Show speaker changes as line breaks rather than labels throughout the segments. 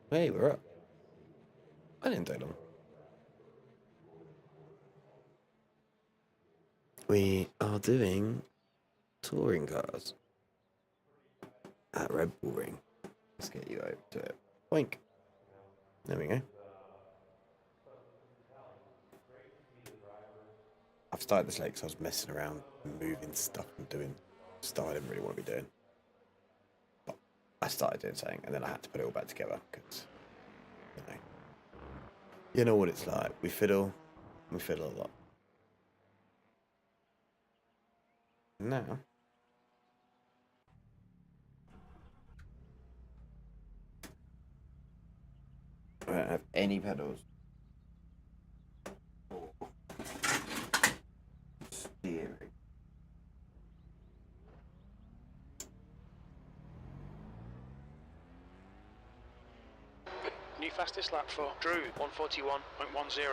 Hey, we're up. I didn't take long. We are doing touring cars at Red Bull Ring. Let's get you over to it. Boink. There we go. I've started this late because I was messing around, moving stuff and doing stuff I didn't really want to be doing. But I started doing something and then I had to put it all back together because, you know what it's like. We fiddle a lot. Now, I don't have any pedals. Steering.
New fastest lap for Drew, 141.10.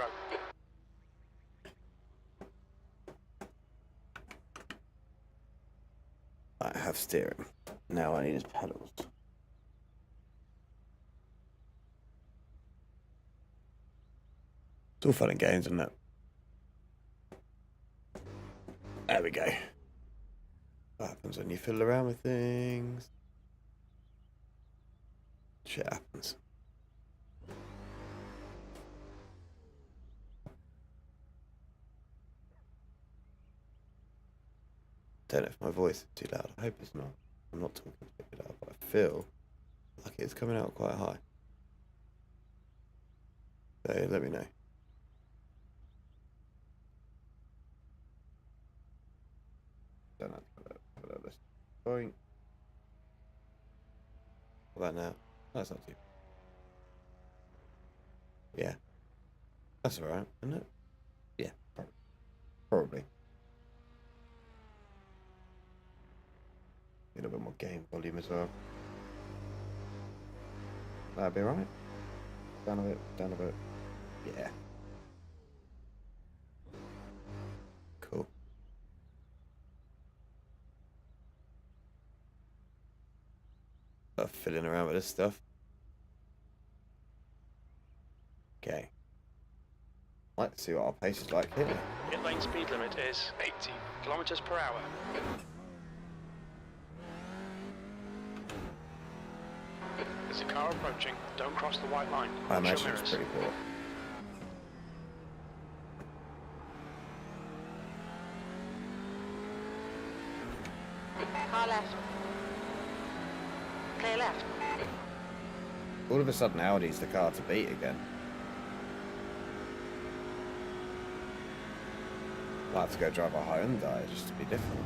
I have steering. Now I need his pedals. It's all fun and games, isn't it? There we go. What happens when you fiddle around with things? Shit happens. Don't know if my voice is too loud. I hope it's not. I'm not talking too loud, but I feel like it's coming out quite high. So let me know. Don't have to put that this point. What about now? That's not too. Yeah. That's alright, isn't it? Yeah, probably. A little bit more game volume as well. That'd be alright. Down a bit, down a bit. Yeah. Cool. Start fiddling around with this stuff. Okay. Let's see what our pace is like here.
Pit lane speed limit is 80 kilometers per hour. There's a car approaching. Don't cross the white line.
I
Watch
imagine
your
it's
mirrors.
pretty cool.
Car left. Clear left.
All of a sudden, Audi's the car to beat again. I'll have to go drive a Hyundai just to be different.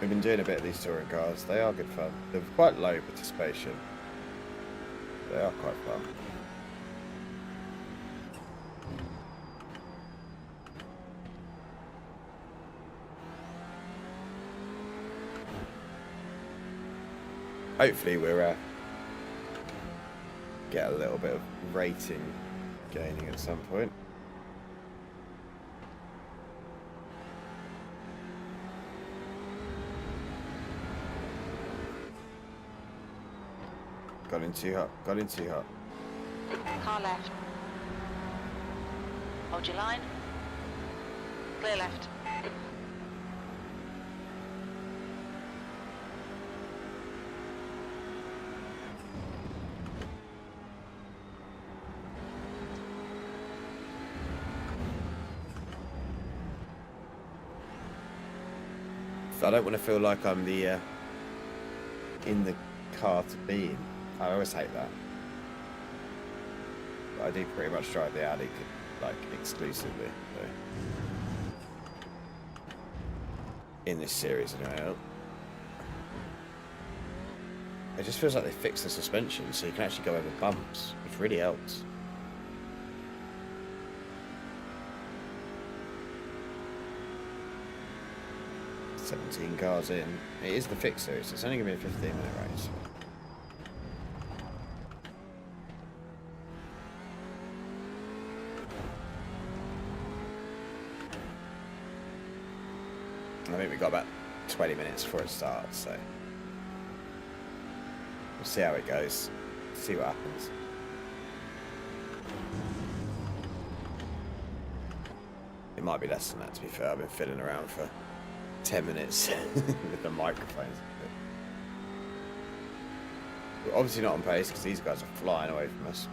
We've been doing a bit of these touring cars. They are good fun. They're quite low participation. They are quite fun. Hopefully we're get a little bit of rating gaining at some point. Got in too hot. Got in too hot.
Car left. Hold your line. Clear left.
I don't want to feel like I'm the in the car to be in. I always hate that. But I do pretty much drive the Audi like exclusively. So. In this series, anyway. It just feels like they fixed the suspension so you can actually go over bumps, which really helps. $17 cars in. It is the fixed series, so it's only going to be a 15-minute race. I think we've got about 20 minutes before it starts, so we'll see how it goes, see what happens. It might be less than that, to be fair. I've been fiddling around for 10 minutes with the microphones. We're obviously not on pace because these guys are flying away from us.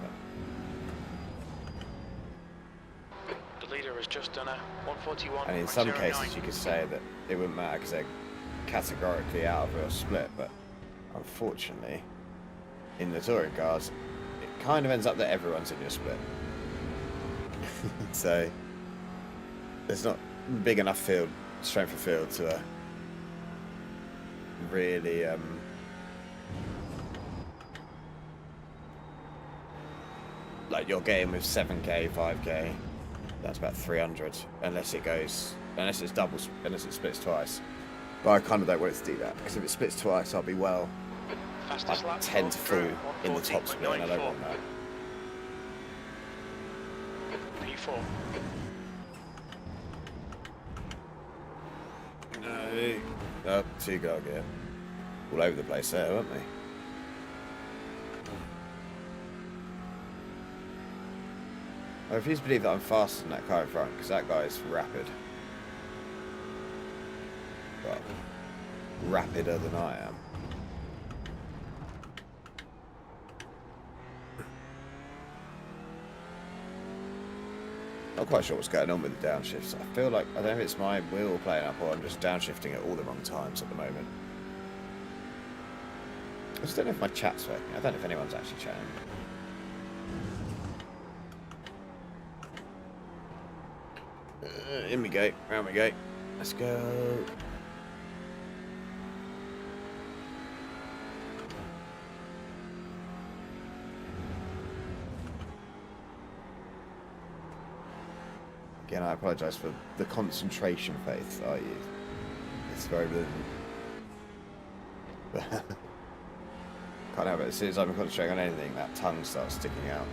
But...
The leader has just done a 141.
And in some cases, you could say that it wouldn't matter because they're categorically out of a split. But unfortunately, in the touring cars, it kind of ends up that everyone's in your split. So there's not big enough field, strength of field to really like you're getting with 7k, 5k, that's about 300 unless it's doubles, unless it splits twice. But I kind of don't want it to do that because if it splits twice, I'll be well.
Fastest lap
10 to 4 in the top
140.94.
split, and I don't want that.
P4.
No. Oh, 2 go again. All over the place there, weren't they? I refuse to believe that I'm faster than that car in front, because that guy is rapid. Well, rapider than I am. Not quite sure what's going on with the downshifts. I feel like, I don't know if it's my wheel playing up or I'm just downshifting at all the wrong times at the moment. I just don't know if my chat's working. I don't know if anyone's actually chatting. In we go, round we go. Let's go. Again, I apologise for the concentration faith that I use. It's very brilliant. Can't help it. As soon as I'm concentrating on anything, that tongue starts sticking out.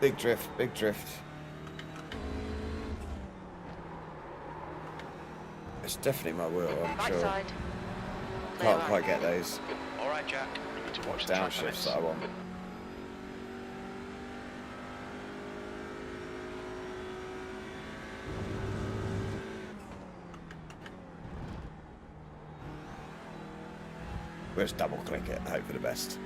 Big drift, big drift. It's definitely my wheel, I'm
Right
sure.
side.
Can't quite get those
Alright, Jack. You need to watch the track
downshifts
limits.
that I want. We'll just double click it, hope for the best.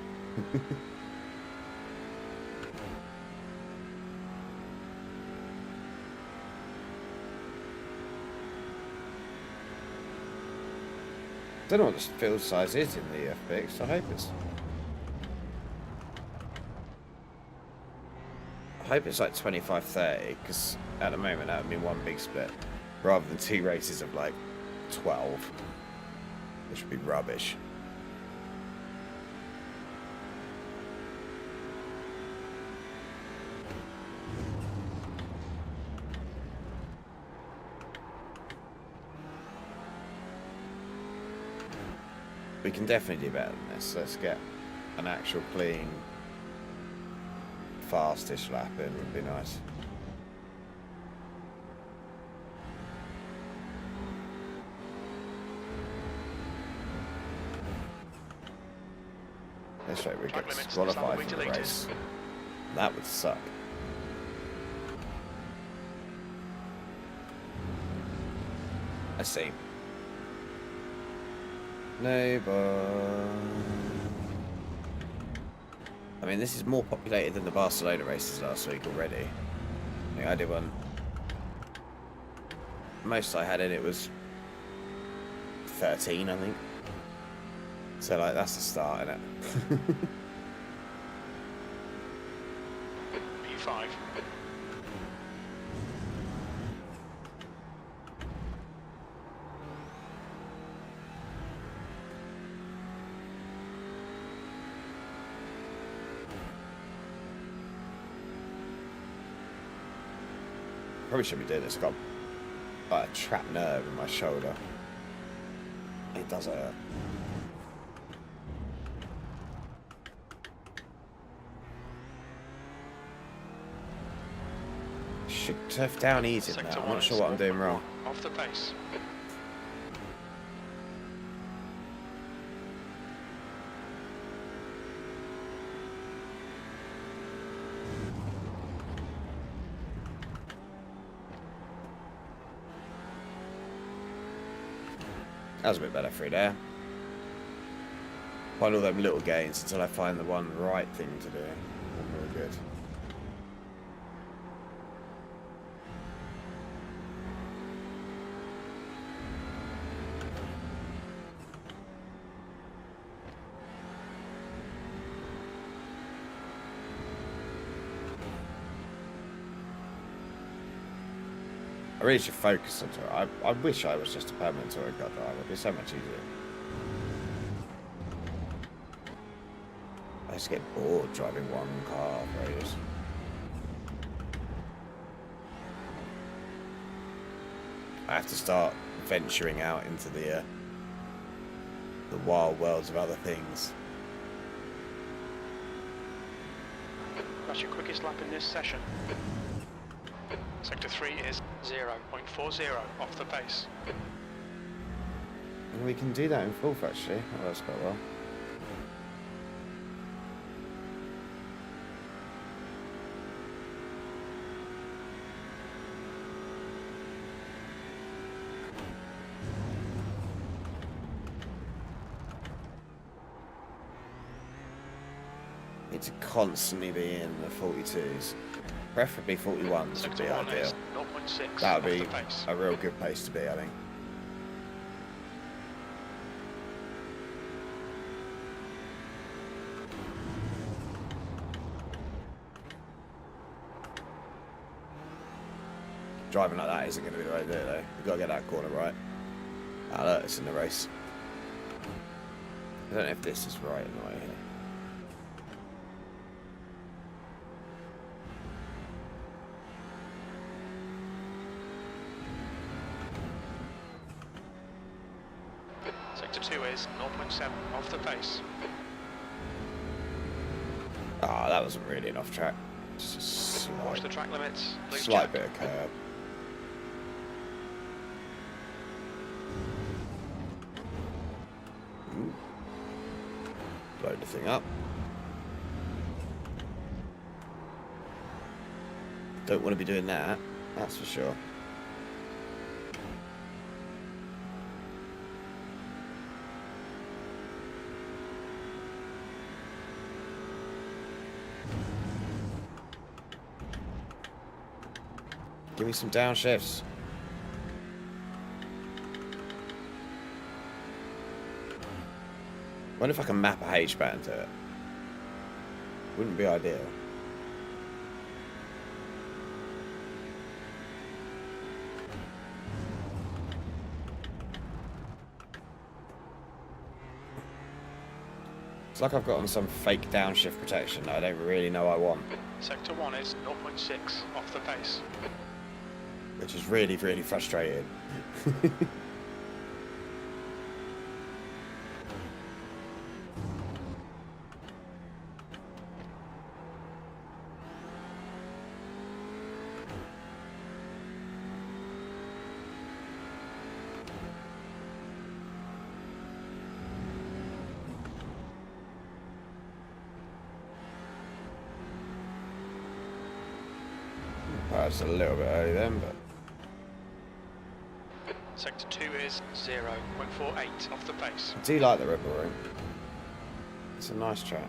Don't know what the field size is in the FBX. I hope it's like 25-30, because at the moment that would be one big split, rather than 2 races of like 12, which would be rubbish. We can definitely do better than this. Let's get an actual clean, fastish lap in, would be nice. Let's hope we get disqualified from the race. That would suck. Let's see. Neighbour. I mean, this is more populated than the Barcelona races last week already. I think I did one. Most I had in it was 13, I think. So, like, that's the start, innit?
P5.
Probably shouldn't be doing this. I've got like a trapped nerve in my shoulder. It does hurt. Should turf down easy now.
Sector
I'm
1
not sure
is
what I'm doing wrong.
off the pace.
That was a bit better through there. Find all them little gains until I find the one right thing to do. I'm really good. I really should focus on it. I wish I was just a permanent touring car driver. It'd be so much easier. I just get bored driving one car for ages. I have to start venturing out into the wild worlds of other things.
That's your quickest lap in this session. Sector 3 is 0.40 off the pace.
And we can do that in fourth actually. Oh, that's quite well. Need to constantly be in the 42s. Preferably 41s would
Sector
be
1
ideal.
is 0.6
That
off
would be
the pace.
a real good place to be, I think. Driving like that isn't going to be the way to do it though. You've got to get that corner right. Ah, look, it's in the race. I don't know if this is right in the way here.
Sector 2 is 0.7 off the pace.
Ah, that wasn't really an off track. Just a
Watch the track limits. Loose
slight
jack.
bit of curb. Ooh. Load the thing up. Don't want to be doing that, that's for sure. Give me some downshifts. Wonder if I can map a H-band to it. Wouldn't be ideal. It's like I've got on some fake downshift protection that I don't really know I want.
Sector 1 is 0.6 off the pace.
Which is really, really frustrating. Perhaps a little bit early then, but
Sector 2 is 0.48 off the pace.
I do like the rubber room. It's a nice track.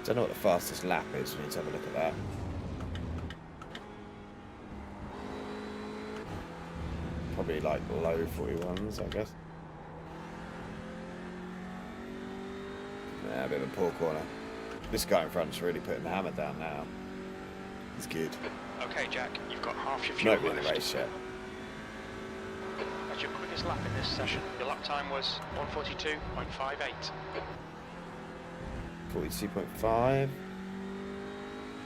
Don't know what the fastest lap is. We need to have a look at that. Probably like low 41s, I guess. Yeah, a bit of a poor corner. This guy in front is really putting the hammer down now. He's good.
Okay, Jack, you've got half your fuel
Not really in the
left.
race yet.
That's your quickest lap in this session. Your lap time was 1:42.58.
42.5.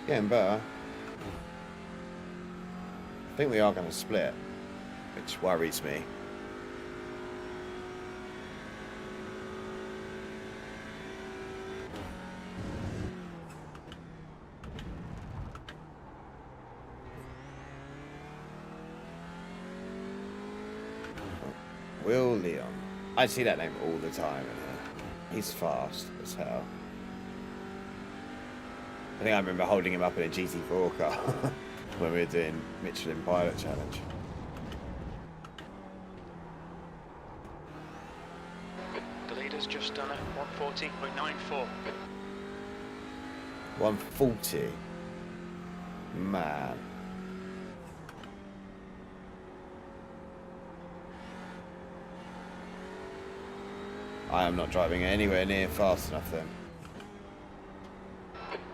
Getting better. I think we are going to split, which worries me. Will Leon. I see that name all the time in here. He's fast as hell. I think I remember holding him up in a GT4 car when we were doing Michelin Pilot Challenge.
The leader's just done a 140.94.
140. Man. I am not driving anywhere near fast enough then.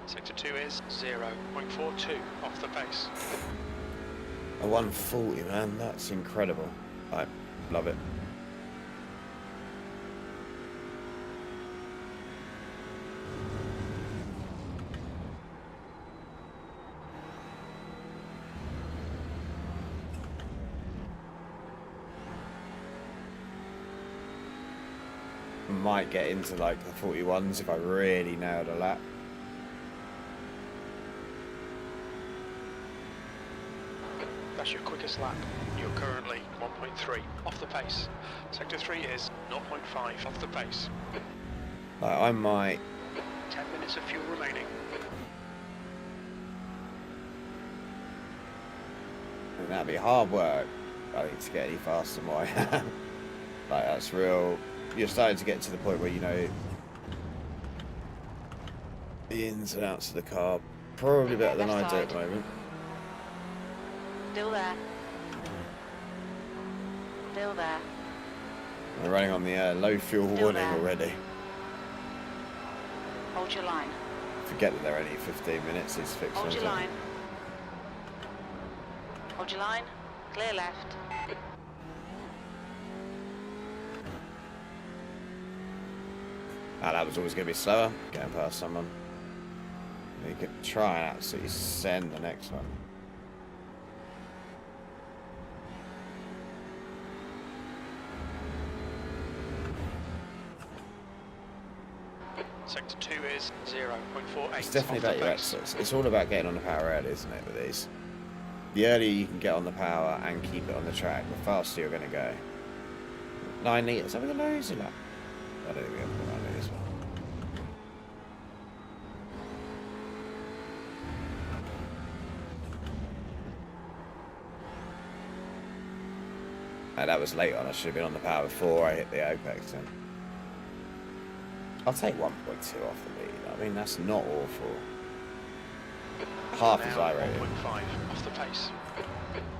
Sector 2 is 0.42 off the pace.
A 140, man, that's incredible. I love it. Might get into like the 41s if I really nailed a lap.
That's your quickest lap. You're currently 1.3 off the pace. Sector 3 is 0.5 off the pace.
I might.
10 minutes of fuel remaining.
And that'd be hard work, I think, to get any faster than what I am. Like, that's real. You're starting to get to the point where you know the ins and outs of the car probably better than I do at the moment.
Still there. Still there.
We're running on the low fuel
Still
warning
there.
already.
Hold your line.
Forget that they're only 15 minutes. It's fixed.
Hold your line. Hold your line. Clear left.
Ah, that was always going to be slower. Getting past someone. You could try and absolutely send the next one.
Sector 2 is 0.48.
It's definitely
off
about
the
your
pace.
exits. It's all about getting on the power early, isn't it, with these? The earlier you can get on the power and keep it on the track, the faster you're going to go. 9 litres. Have we got loads of that? I don't think we have got 9 litres. That was late on. I should have been on the power before I hit the apex then. I'll take 1.2 off the lead. I mean, that's not awful. Half as
Now
I rated.
1.5 off the pace.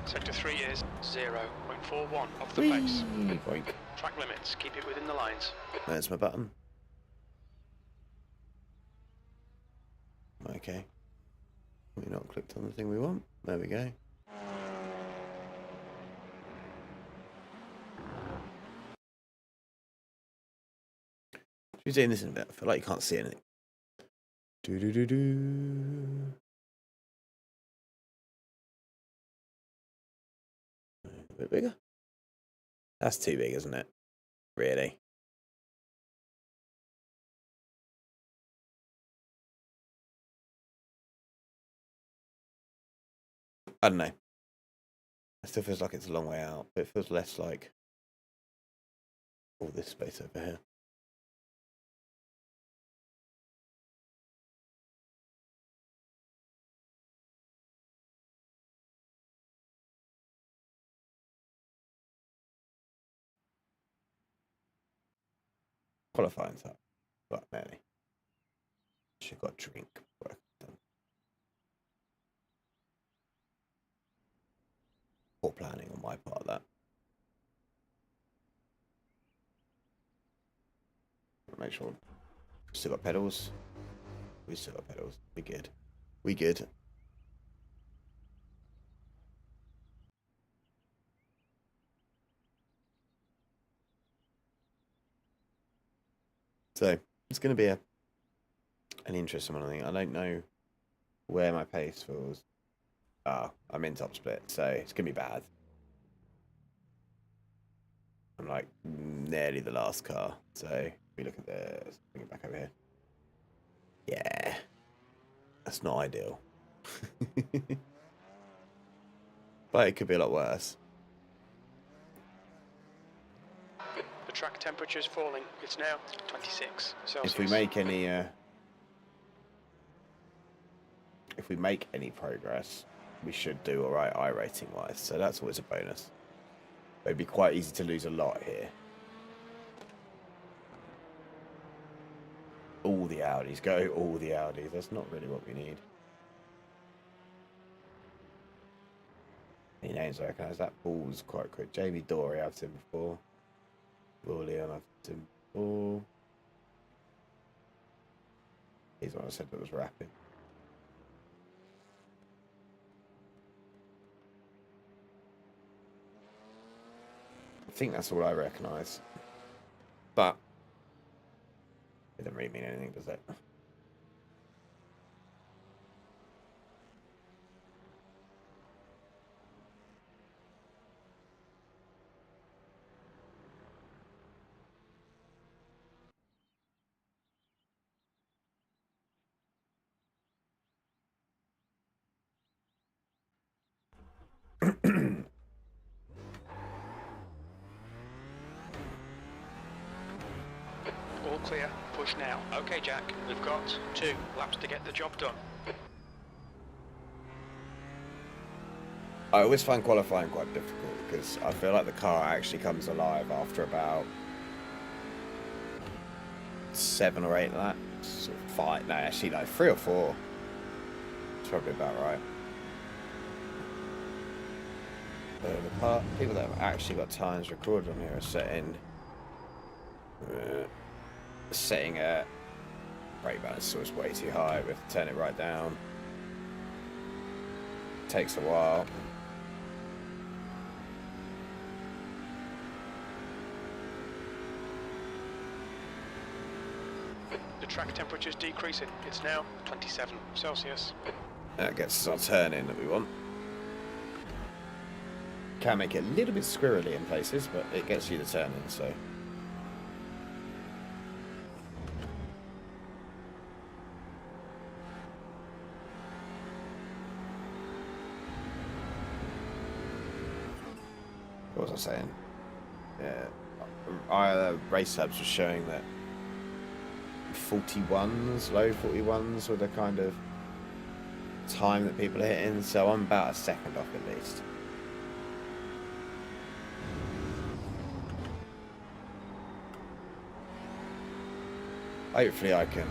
Sector 3 is 0.41 off the
Whee!
pace.
Boink.
Track limits, keep it within the lines.
There's my button. Okay. We've not clicked on the thing we want. There we go. Should we doing this in a bit? I feel like you can't see anything. Do do do do. A bit bigger. That's too big, isn't it? Really? I don't know. It still feels like it's a long way out, but it feels less like all this space over here. Qualifying time. But nearly. Should got a drink. Work done. Poor planning on my part of that. Make sure we still got pedals. We still got pedals. We good. We good. So it's going to be an interesting one. I think I don't know where my pace falls. Oh, I'm in top split, so it's going to be bad. I'm like nearly the last car. So if we look at this, bring it back over here. Yeah, that's not ideal. But it could be a lot worse.
The track temperature is falling. It's now 26 Celsius.
If we make any progress, we should do all right iRating wise. So that's always a bonus. But it'd be quite easy to lose a lot here. All the Audis, go all the Audis. That's not really what we need. Any names I recognise? That ball's quite quick. Jamie Dory, I've seen before. William, I've seen before. He's the one I said that was rapping. I think that's all I recognise. But it doesn't really mean anything, does it?
All clear. Push now. Okay, Jack. We've got 2 laps to get the job done.
I always find qualifying quite difficult because I feel like the car actually comes alive after about 7 or 8 laps. Or 5, no, actually like 3 or 4. It's probably about right. The people that have actually got times recorded on here are setting a brake balance source way too high. We have to turn it right down. Takes a while.
The track temperature is decreasing. It's now 27 Celsius.
That gets us our turn in that we want. Can make it a little bit squirrely in places, but it gets you the turn in, so. What was I saying? Yeah, our race hubs were showing that 41s, low 41s were the kind of time that people are hitting, so I'm about a second off at least. Hopefully I can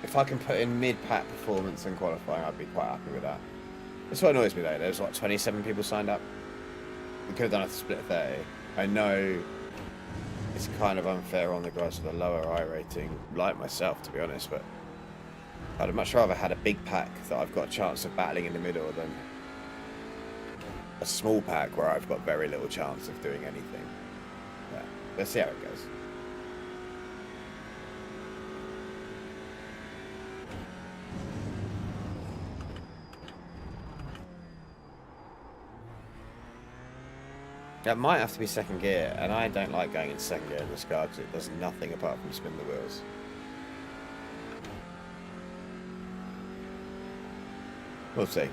if I can put in mid-pack performance and qualifying, I'd be quite happy with that. That's what annoys me though. There's like 27 people signed up. We could have done a split 30. I know it's kind of unfair on the guys with a lower I rating, like myself to be honest, but I'd have much rather had a big pack that I've got a chance of battling in the middle than a small pack where I've got very little chance of doing anything. Yeah, let's see how it goes. That might have to be second gear, and I don't like going in second gear in this car because it does nothing apart from spin the wheels. We'll see.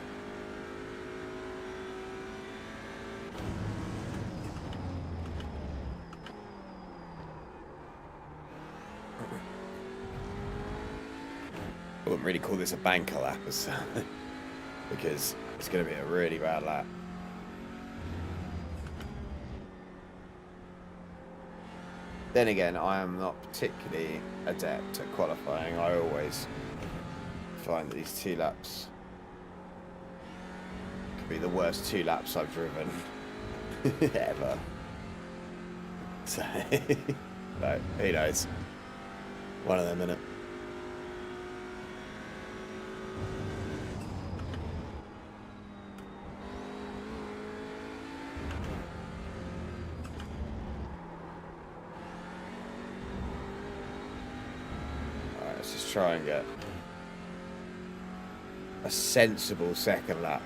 I wouldn't really call this a banker lap as because it's going to be a really bad lap. Then again, I am not particularly adept at qualifying. I always find that these 2 laps could be the worst 2 laps I've driven ever. So, no, who knows? One of them, innit? Let's just try and get a sensible second lap.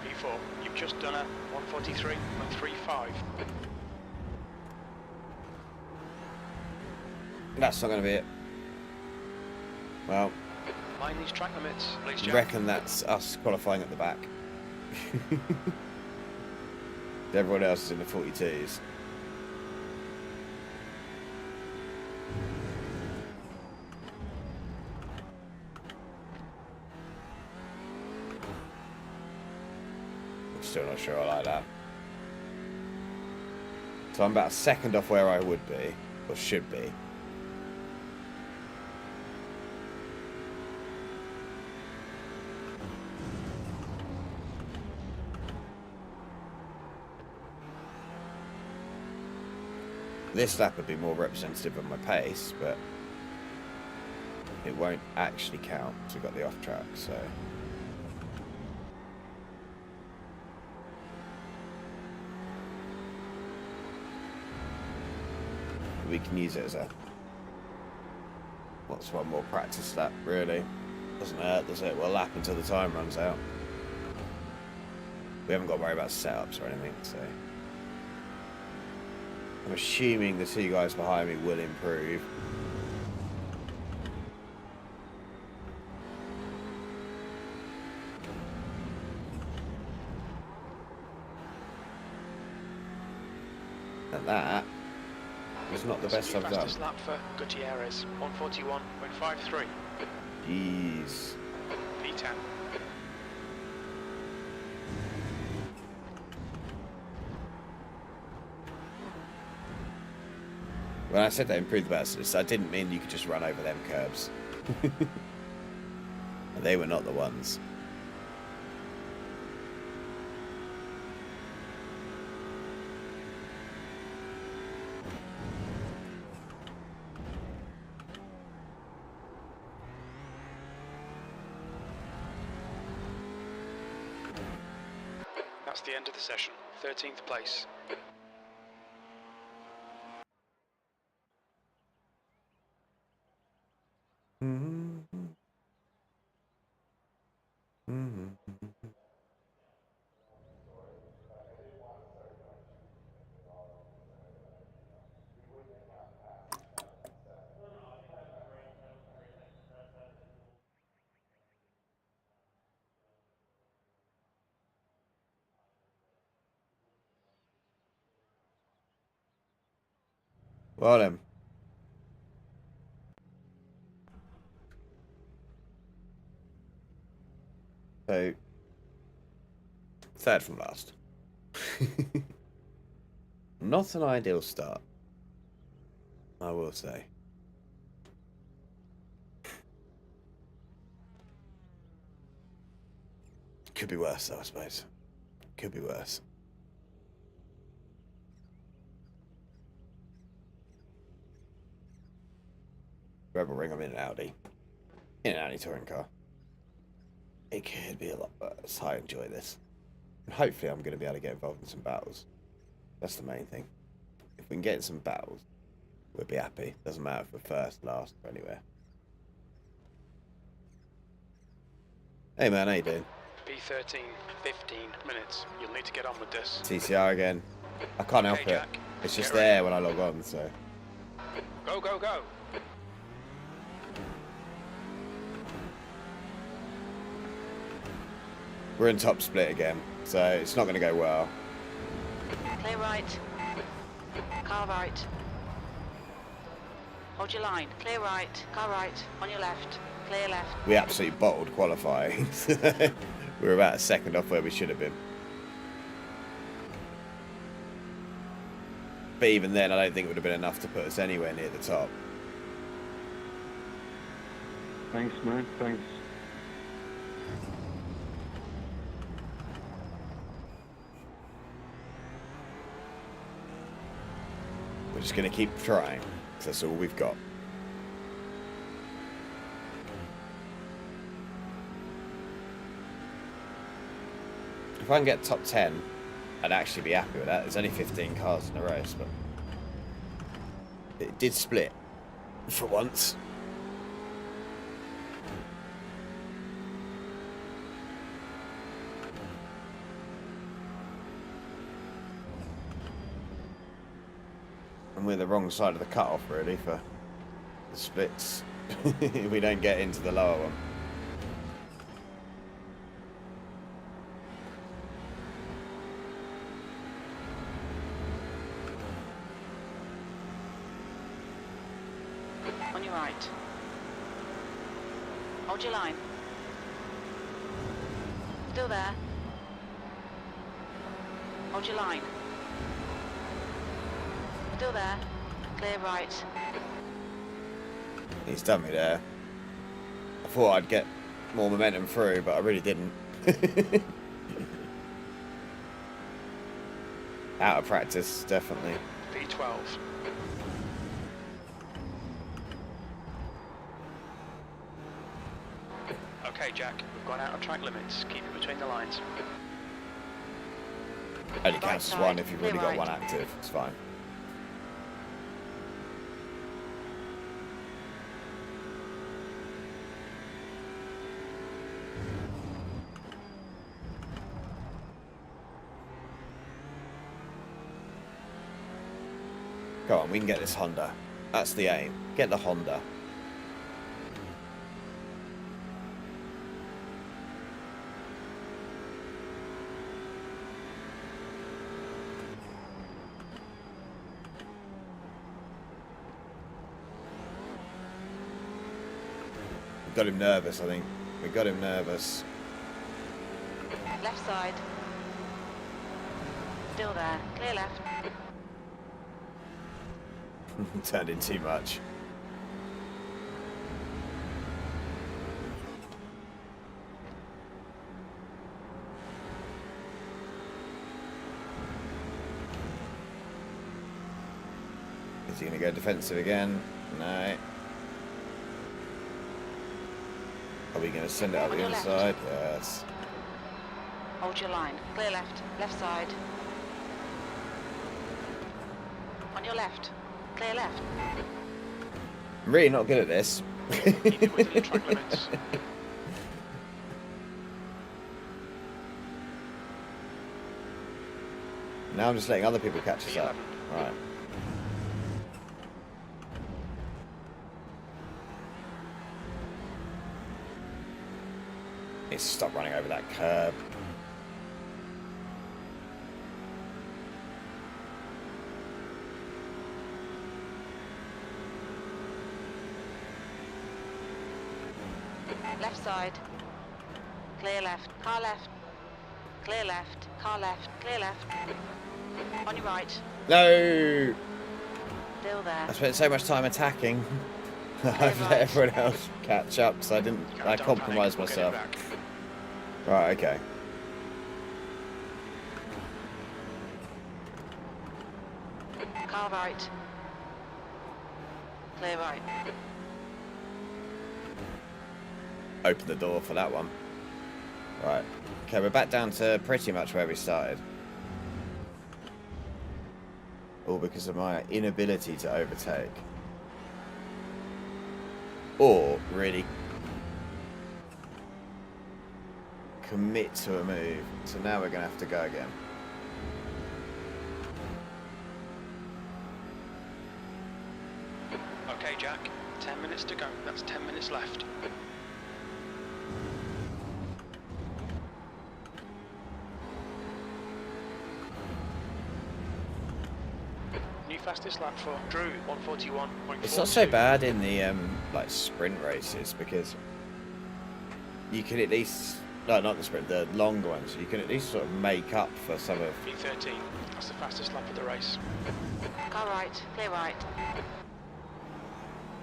P4, you've just done a 143.35.
That's not going to be it. Well,
Mind these track limits, please,
I
Jack.
reckon that's us qualifying at the back. Everyone else is in the 42s. I'm still not sure I like that. So I'm about a second off where I would be, or should be. This lap would be more representative of my pace, but it won't actually count because we've got the off track, so. We can use it as a, what's one more practice lap, really. Doesn't hurt, does it? We'll lap until the time runs out. We haven't got to worry about setups or anything, so. I'm assuming the two guys behind me will improve. And that was not the best I've done.
Fastest lap for Gutierrez, 141.53.
Jeez.
P10.
When I said they improved the balances, I didn't mean you could just run over them curbs. They were not the ones.
That's the end of the session. 13th place.
Well then. So, third from last. Not an ideal start, I will say. Could be worse though, I suppose. Could be worse. Rebel Ring, I'm in an Audi. In an Audi touring car. It could be a lot worse. I enjoy this. And hopefully I'm going to be able to get involved in some battles. That's the main thing. If we can get in some battles, we'll be happy. Doesn't matter if we're first, last, or anywhere. Hey man, how you doing?
P13, 15 minutes. You'll need to get on with this.
TCR again. I can't help
Okay,
it.
Jack.
It's just
Get ready.
there when I log on, so.
Go, go, go.
We're in top split again, so it's not going to go well.
Clear right. Car right. Hold your line. Clear right. Car right. On your left. Clear left.
We absolutely bottled qualifying. We're about a second off where we should have been. But even then, I don't think it would have been enough to put us anywhere near the top.
Thanks, man. Thanks.
We're just going to keep trying, because that's all we've got. If I can get top 10, I'd actually be happy with that. There's only 15 cars in a race, but it did split. For once. And we're the wrong side of the cut-off, really, for the splits. We don't get into the lower one.
On your right. Hold your line. Still there. Hold your line. Still there. Clear right.
He's done me there. I thought I'd get more momentum through, but I really didn't. Out of practice, definitely.
V12. Okay, Jack, we've gone out of track limits. Keep it between the lines.
Only counts as one if you've already got one active. It's fine. Go on, we can get this Honda. That's the aim. Get the Honda. We got him nervous, I think. We got him nervous.
Left side. Still there. Clear left.
Turned in too much. Is he going to go defensive again? No. Are we going to send it up the inside? Yes.
Hold your line. Clear left. Left side. On your left. Clear left.
I'm really not good at this.
Keep it within the track limits.
Now I'm just letting other people catch us up. Right. Needs to stop running over that curb.
Left side. Clear left. Car left. Clear left. Car left. Clear left. On your right.
No!
Still there.
I spent so much time attacking. I've let everyone else catch up because I didn't. I
Don't
compromised
panic, we'll get it
myself.
back.
Right. Okay.
Car right. Clear right.
Open the door for that one. Right. Okay, we're back down to pretty much where we started. All because of my inability to overtake. Or really commit to a move. So now we're going to have to go again.
Okay, Jack, 10 minutes to go. That's 10 minutes left. New fastest lap for Drew, 141.4.
It's not so bad in the like sprint races because you can at least not the sprint, the longer ones. You can at least sort of make up for some of.
V13, that's the fastest lap of the race.
Car right. Clear right.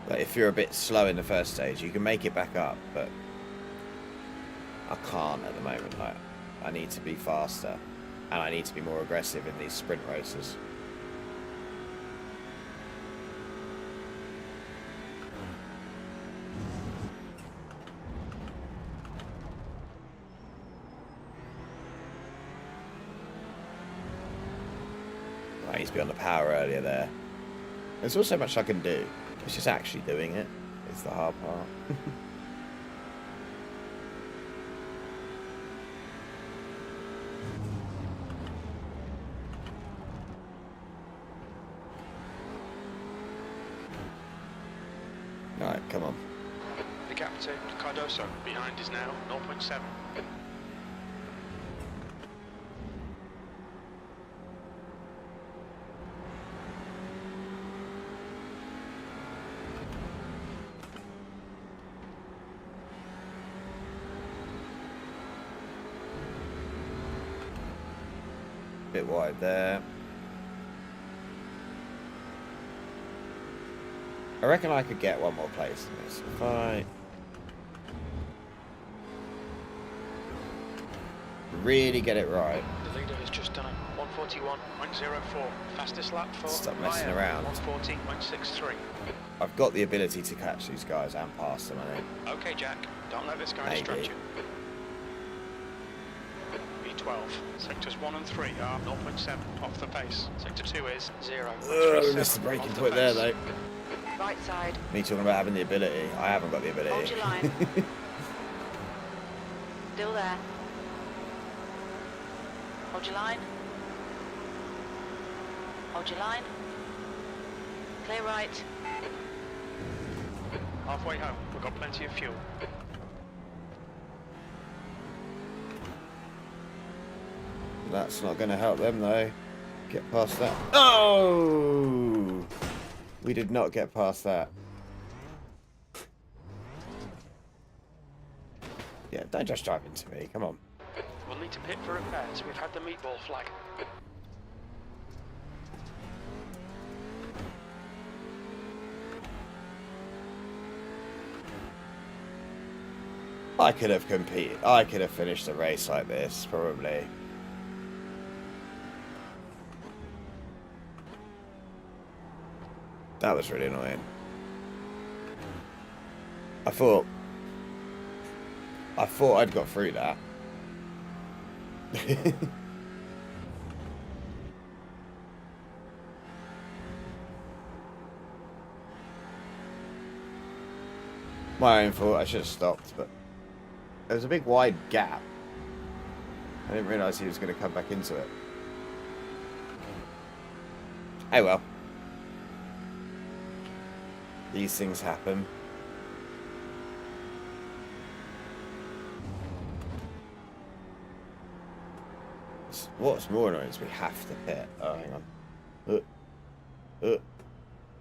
Like if you're a bit slow in the first stage, you can make it back up, but I can't at the moment. Like I need to be faster, and I need to be more aggressive in these sprint races. I need to be on the power earlier there. There's also much I can do. It's just actually doing it. It's the hard part. Alright, come on.
The gap to Cardoso behind is now 0.7.
Bit wide there. I reckon I could get one more place in this. If I really get it right.
The leader has just done a 141.04. Fastest lap for
Stop messing
Maya,
around.
140.63.
I've got the ability to catch these guys and pass them, I think.
Okay, Jack, don't let this guy
Maybe.
distract you. V12, sectors 1 and 3 are 0.7 off the pace. Sector 2 is 0.37
Missed the braking
off the
point there,
pace.
though.
Right side.
Me talking about having the ability. I haven't got the ability.
Hold your line. Still there. Hold your line. Hold your line. Clear right.
Halfway home, we've got plenty of fuel.
That's not going to help them, though. Get past that. Oh! We did not get past that. Yeah, don't just drive into me. Come on.
We'll need to pit for repairs. We've had the meatball flag.
I could have competed. I could have finished a race like this, probably. That was really annoying. I thought I'd got through that. My own fault. I should have stopped, but there was a big wide gap. I didn't realise he was going to come back into it. Oh well. These things happen. What's more annoying is we have to pit. Oh, hang on.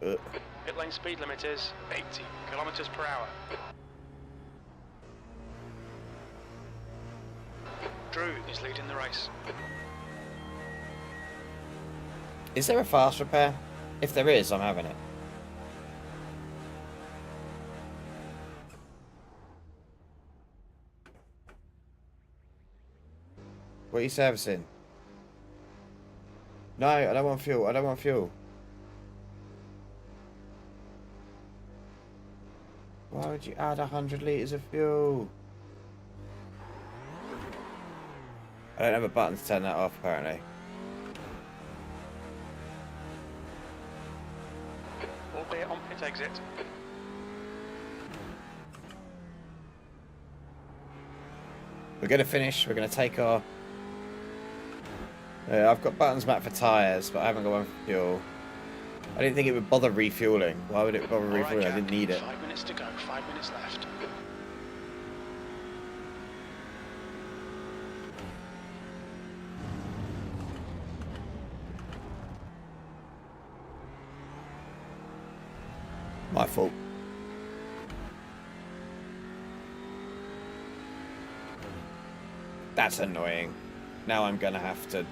Pit lane speed limit is 80 kilometers per hour. Drew is leading the race.
Is there a fast repair? If there is, I'm having it. What are you servicing? No, I don't want fuel. I don't want fuel. Why would you add 100 litres of fuel? I don't have a button to turn that off, apparently.
Albeit on pit exit.
We're going to finish. We're going to take our... I've got buttons back for tyres, but I haven't got one for fuel. I didn't think it would bother refueling. Why would it bother refueling?
Jack,
I didn't need it.
5 minutes to go, 5 minutes left.
My fault. That's annoying. Now I'm going to have to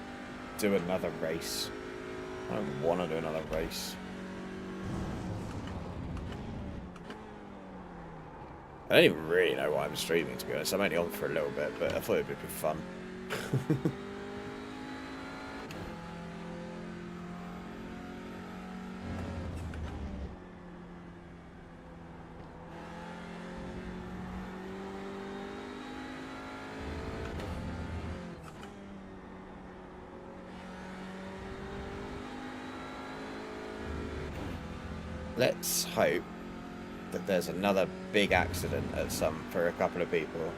do another race. I don't want to do another race. I don't even really know why I'm streaming, to be honest. I'm only on for a little bit, but I thought it would be fun. Let's hope that there's another big accident for a couple of people.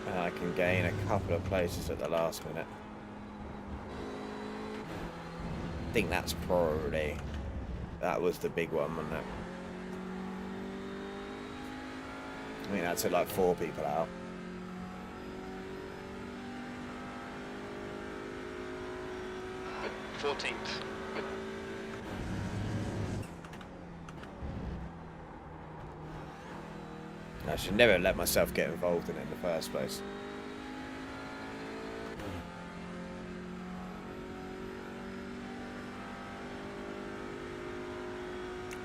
And I can gain a couple of places at the last minute. I think that was the big one, wasn't it? I think that took like 4 people out.
Fourteenth.
I should never let myself get involved in it in the first place.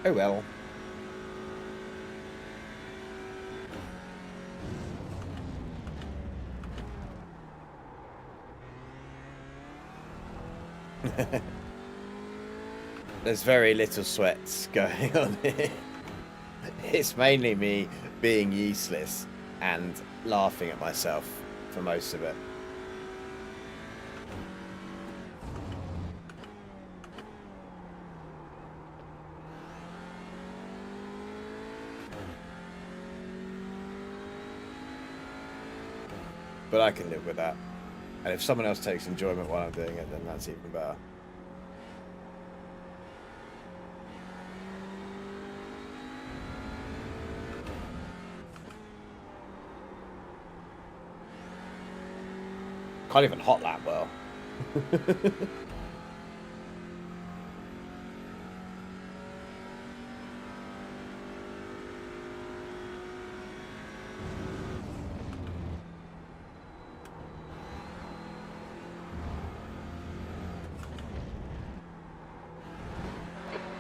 Oh well. There's very little sweats going on here. It's mainly me being useless and laughing at myself for most of it. But I can live with that. And if someone else takes enjoyment while I'm doing it, then that's even better. Can't even hot lap well.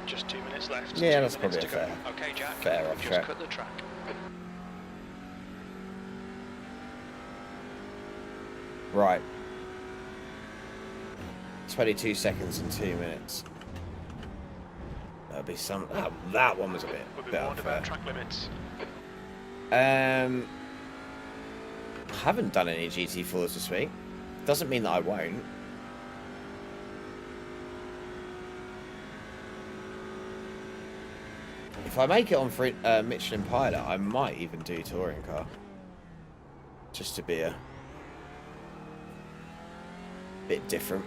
Just 2 minutes left.
Yeah,
2
that's
minutes
probably
to
a
go.
fair.
Okay, Jack.
Fair off
Just
track.
cut the track.
Right. 22 seconds and 2 minutes. That'll be some. That one was a bit
We'll be
bit
warned
unfair.
about track limits.
I haven't done any GT4s this week. Doesn't mean that I won't. If I make it on Michelin Pilot, I might even do touring car. Just to be a bit different.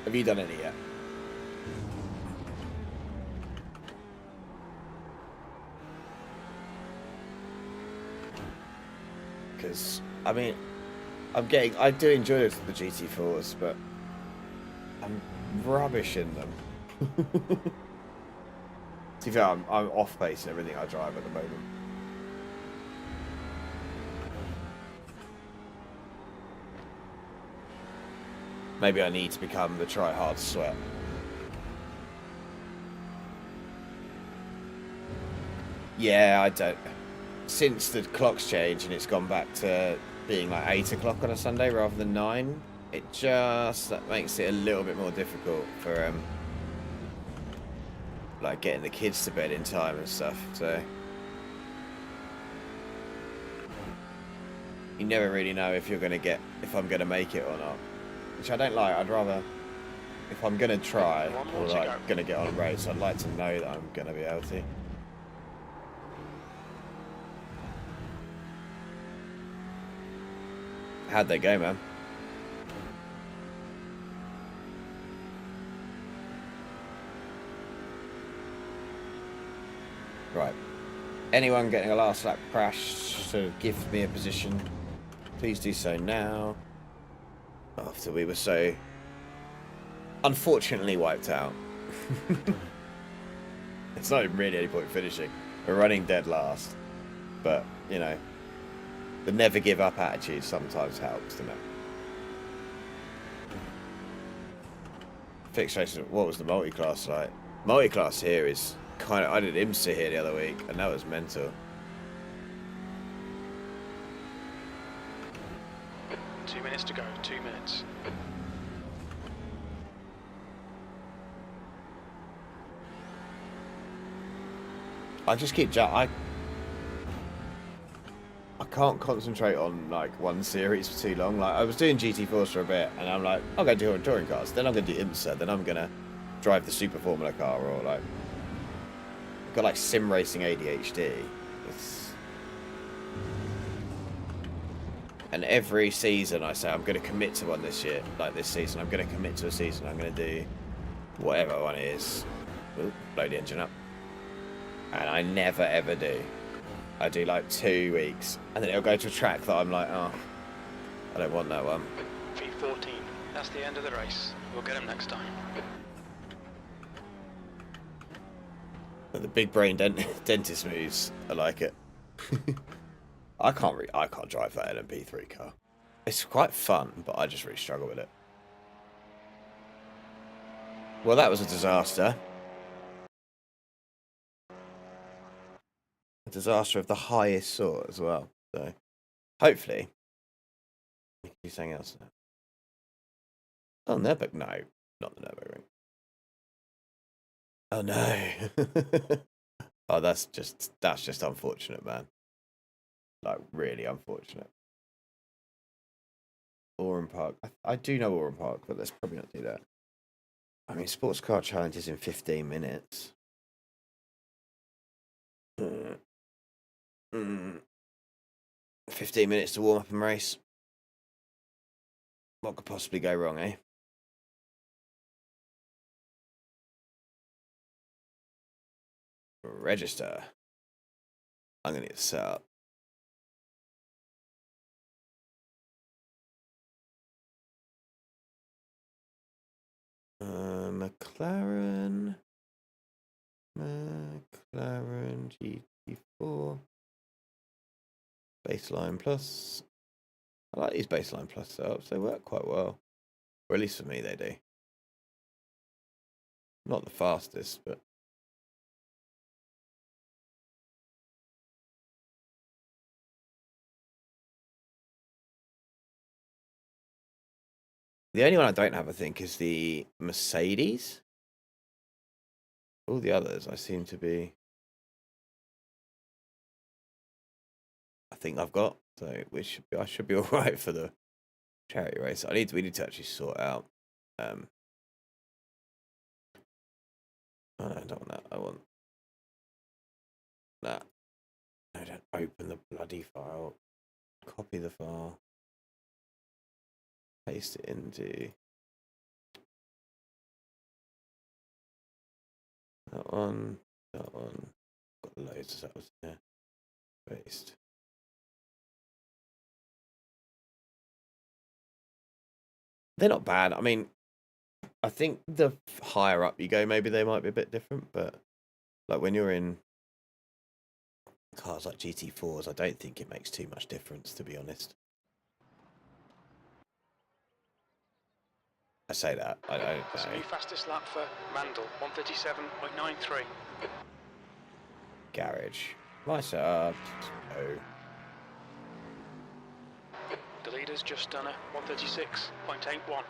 Have you done any yet? Because, I mean, I do enjoy the GT4s, but I'm rubbish in them. To be fair, I'm off pace in everything I drive at the moment. Maybe I need to become the try hard sweat. Yeah, I don't. Since the clock's changed and it's gone back to being like 8 o'clock on a Sunday rather than 9, that makes it a little bit more difficult for like getting the kids to bed in time and stuff. So you never really know if I'm gonna make it or not, which I don't like. I'd rather, if I'm gonna try or like gonna get on a race, I'd like to know that I'm gonna be able to. How'd they go, man? Right. Anyone getting a last lap crash to give me a position, please do so now. After we were so unfortunately wiped out. It's not even really any point finishing. We're running dead last. But, you know, the never give up attitude sometimes helps, doesn't it? Fixed races, what was the multi-class like? Multi-class here is kind of, I did IMSA here the other week and that was mental.
2 minutes to go, 2 minutes.
I just keep can't concentrate on like one series for too long. Like I was doing GT4s for a bit, and I'm like, I'm going to do touring cars. Then I'm going to do IMSA. Then I'm going to drive the Super Formula car, or like got like sim racing ADHD. And every season I say I'm going to commit to one this year. Like this season, I'm going to commit to a season. I'm going to do whatever one it is. Ooh, blow the engine up. And I never ever do. I do like 2 weeks, and then it'll go to a track that I'm like, oh, I don't want that one.
V14. That's the end of the race. We'll get him next time.
But the big brain dentist moves, I like it. I can't drive that LMP3 car. It's quite fun, but I just really struggle with it. Well, that was a disaster. A disaster of the highest sort as well. So, hopefully, we can do something else now. Oh, Nürburgring. No, not the Nürburgring. Oh no. Oh, that's just unfortunate, man. Like really unfortunate. Oran Park. I do know Oran Park, but let's probably not do that. I mean, sports car challenge is in 15 minutes. 15 minutes to warm up and race. What could possibly go wrong, eh? Register. I'm going to get set up. McLaren GT4 Baseline Plus. I like these Baseline Plus setups. They work quite well. Or at least for me, they do. Not the fastest, but the only one I don't have, I think, is the Mercedes. All the others, I seem to be. I think I've got, so I should be all right for the charity race. We need to actually sort out. Oh, no, I don't want that. I want that. No, don't open the bloody file. Copy the file. Paste it into that one. That one. Got loads of that was there. Paste. They're not bad. I mean, I think the higher up you go, maybe they might be a bit different, but like when you're in cars like GT4s, I don't think it makes too much difference, to be honest. I say that. I don't
That's the
know.
new fastest lap for Mandel, 137.93.
Garage. Nice up. Oh.
The leader's just done a 136.81.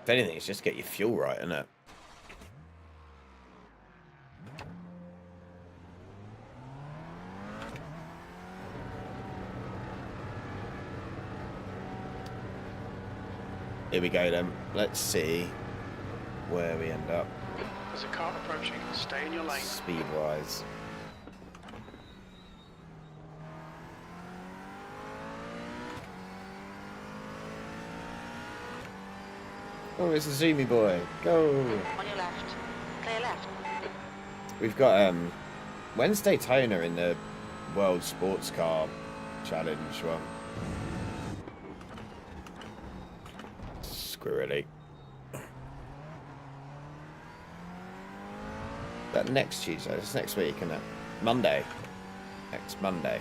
If anything, it's just get your fuel right, isn't it? Here we go then. Let's see where we end up.
There's a car approaching. Stay in your lane.
Speed-wise. Oh, it's a zoomy boy. Go.
On your left. Clear left.
We've got Wednesday Toner in the World Sports Car Challenge one. Squirrely. That next Tuesday, it's next week, isn't it? Monday. Next Monday.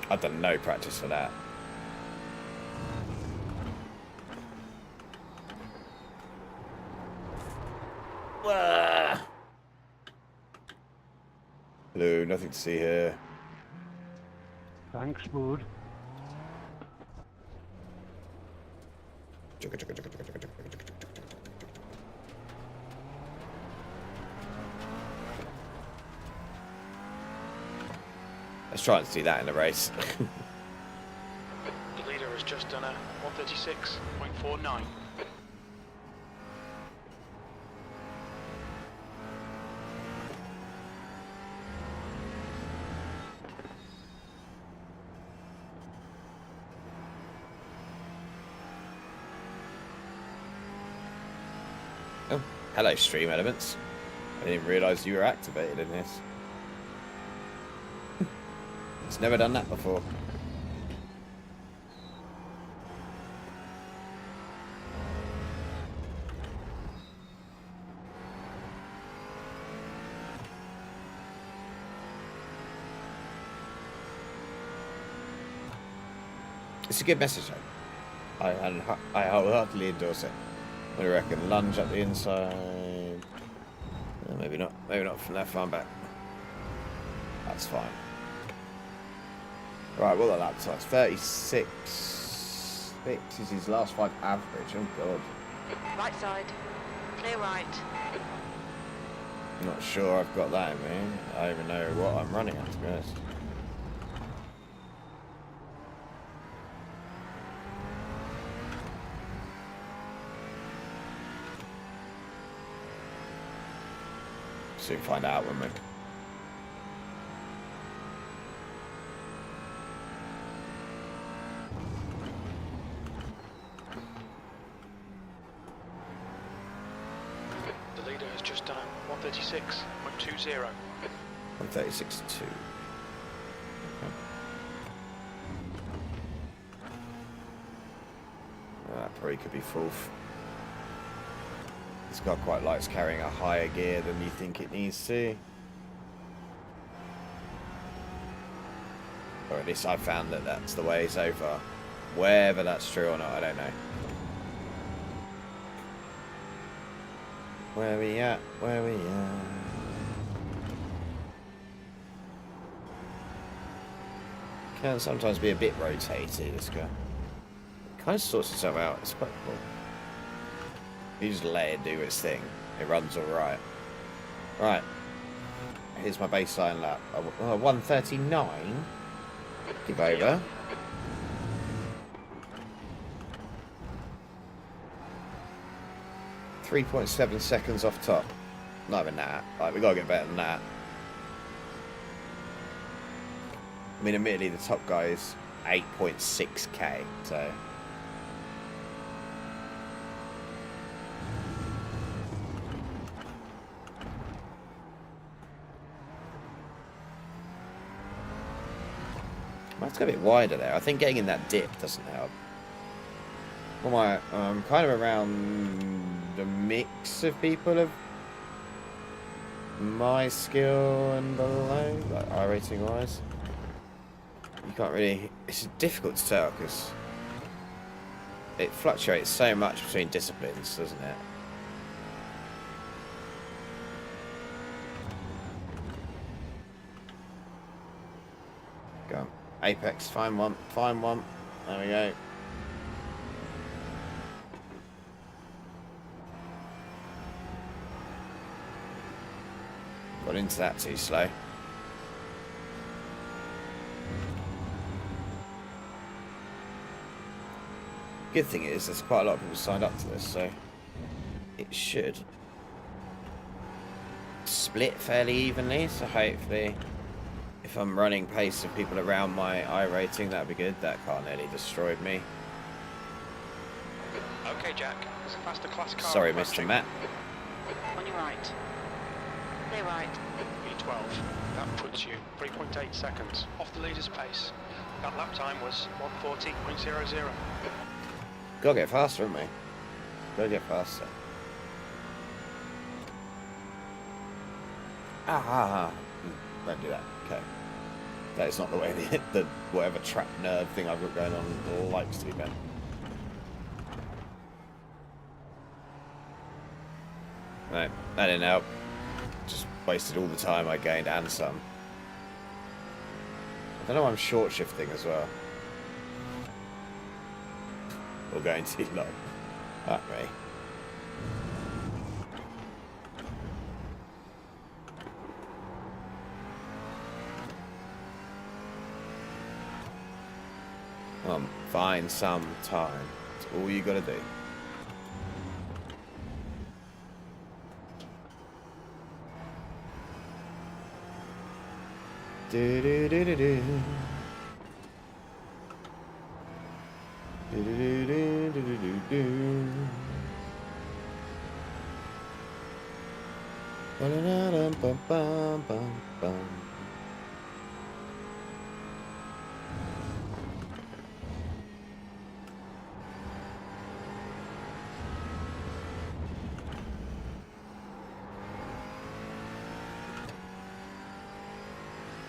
I've done no practice for that. Wah! Hello, nothing to see here.
Thanks, bud.
Let's try and do that in the race.
The leader has just done a 136.49.
Oh, hello, Stream Elements. I didn't realise you were activated in this. It's never done that before. It's a good message, though. I wholeheartedly endorse it. What do you reckon? Lunge up the inside. Maybe not. Maybe not from that far back. That's fine. Right, what are the lap times? 36. 6 is his last 5 average. Oh, God.
Right side. Clear right.
I'm not sure I've got that in me. I don't even know what I'm running at, to be honest. Soon find out, won't we?
The leader has just done a 136.20.
136.2. Okay. Well, that probably could be fourth. This car quite likes carrying a higher gear than you think it needs to. Or at least I found that that's the way so far. Whether that's true or not, I don't know. Where we at? Where we at? Can sometimes be a bit rotated, this guy. Kind of sorts itself out. It's quite cool. You just let it do its thing. It runs alright. Right. Here's my baseline lap. 139. Give over. .7 seconds off top. Not even that. Like, we gotta get better than that. I mean, admittedly, the top guy is 8.6k, so. It's got a bit wider there. I think getting in that dip doesn't help. Well, I'm kind of around the mix of people of my skill and below, like iRating wise. You can't really. It's difficult to tell because it fluctuates so much between disciplines, doesn't it? Go. Apex, find one, find one. There we go. Got into that too slow. Good thing is, there's quite a lot of people signed up to this, so it should split fairly evenly. So hopefully, if I'm running pace of people around my iRating, that'd be good. That car nearly destroyed me.
Okay, Jack. There's a faster class car.
Sorry, Mr. Matt.
On your right. Clear right.
B12. That puts you 3.8 seconds off the leader's pace. That lap time was 140.00.
Gotta get faster, haven't we? Gotta get faster. Don't do that. Okay. That is not the way the whatever trap nerve thing I've got going on likes to be bent. Right, that didn't help. Just wasted all the time I gained and some. I don't know why I'm short shifting as well. Or going too low. That way. Find some time. That's all you gotta do. Do do do do do. Do do do do do do do. Ba-da-da-dum, bum, bum, bum, bum.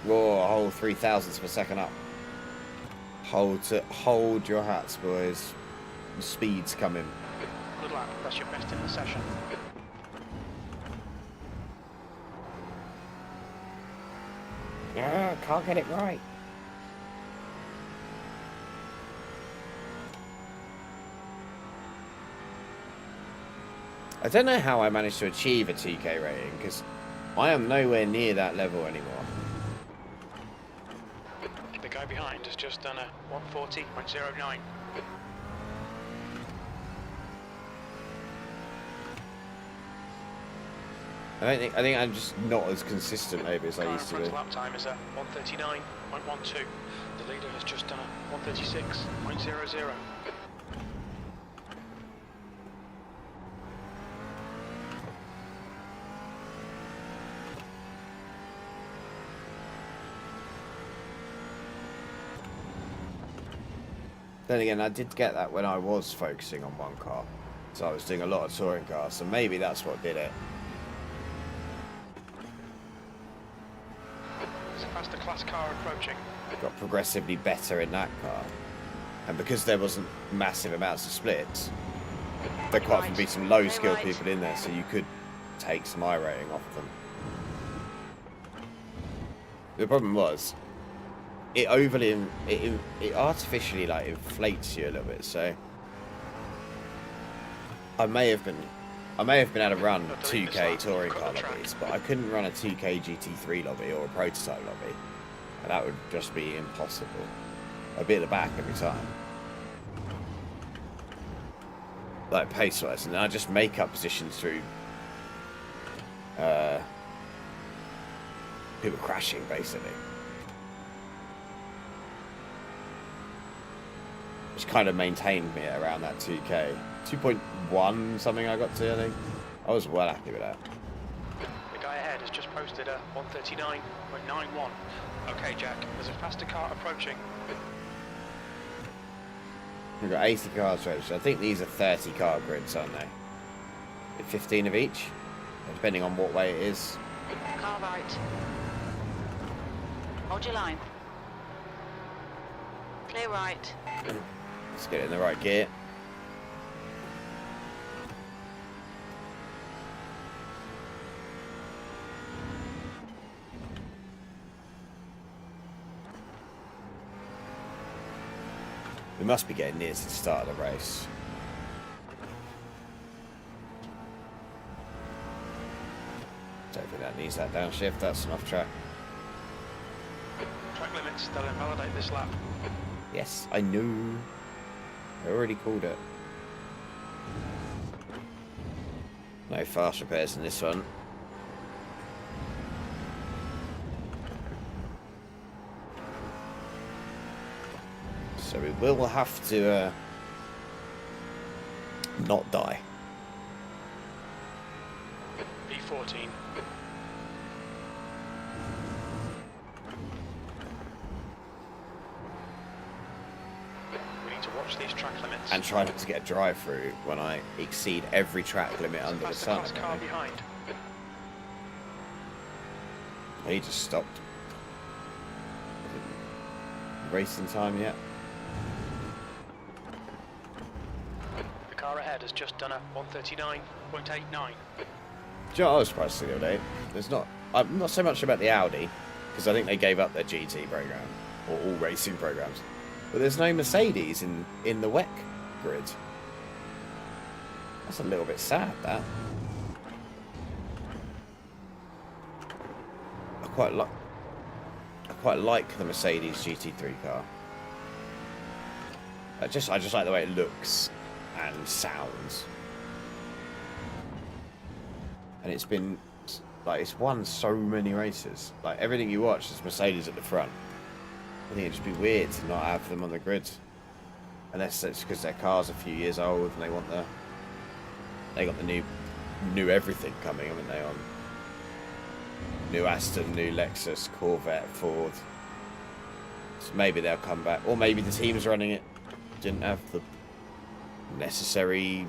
Whoa, a whole 3 thousandths of a second up. Hold your hats, boys. The speed's coming.
Good lap. That's your best in the session.
Yeah, can't get it right. I don't know how I managed to achieve a 2K rating, because I am nowhere near that level anymore.
The guy behind has just done a 140.09.
I think I'm just not as consistent maybe as I used to be.
Lap time is a 139.12. The leader has just done a 136.00.
Then again, I did get that when I was focusing on one car. So I was doing a lot of touring cars, so maybe that's what did it.
There's a faster class car approaching.
Got progressively better in that car. And because there wasn't massive amounts of splits, there quite often be some low skilled people in there, so you could take some I rating off them. The problem was, it artificially like inflates you a little bit, so I may have been able to run 2K touring car lobbies, but I couldn't run a 2K GT3 lobby or a prototype lobby, and that would just be impossible. I'd be at the back every time, like pace wise, and then I just make up positions through people crashing basically. Which kind of maintained me around that 2K. 2.1 something I got to, I think. I was well happy with that.
The guy ahead has just posted a 139.91. Okay, Jack, there's a faster car approaching.
We've got 80 cars registered. I think these are 30 car grids, aren't they? 15 of each, depending on what way it is.
Car right. Hold your line. Clear right.
Let's get it in the right gear. We must be getting near to the start of the race. Don't think that needs that downshift, that's enough track.
Track limits, they'll invalidate this lap.
Yes, I knew. I already called it. No fast repairs in this one. So we will have to not die.
B14. We need to watch these track limits.
And try not to get a drive through when I exceed every track limit under the sun.
Class car behind.
He just stopped. Racing time yet?
The car ahead has just done a 139.89.
Do you know what I was surprised to see the other day? There's not. I'm not so much about the Audi, because I think they gave up their GT program, or all racing programs. But there's no Mercedes in the WEC grid. That's a little bit sad, that. I quite like the Mercedes GT3 car. I just like the way it looks and sounds. And it's been like it's won so many races. Like everything you watch is Mercedes at the front. I think it'd just be weird to not have them on the grid, unless it's because their car's a few years old and they got the new everything coming, haven't they? On new Aston, new Lexus, Corvette, Ford. So maybe they'll come back, or maybe the teams running it didn't have the necessary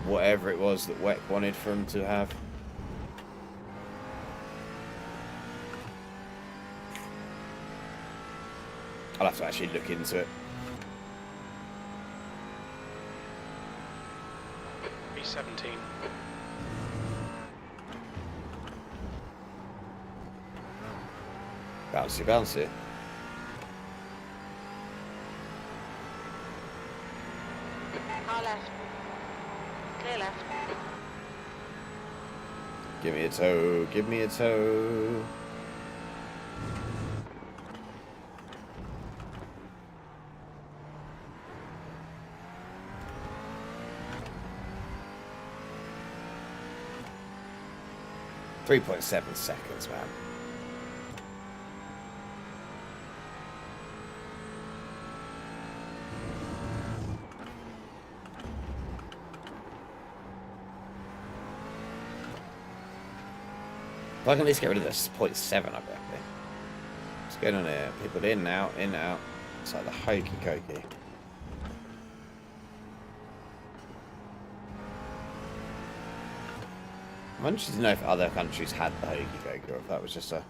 whatever it was that WEC wanted for them to have. I'll have to actually look into it.
B17.
Bouncy, bouncy.
Car left. Clear left.
Give me a toe, give me a toe. .7 seconds, man. If I can at least get rid of this .7, I'll be happy. What's going on here? People in, out, in, out. It's like the hokey cokey. I'm interested to know if other countries had the hokey cokey or if that was just a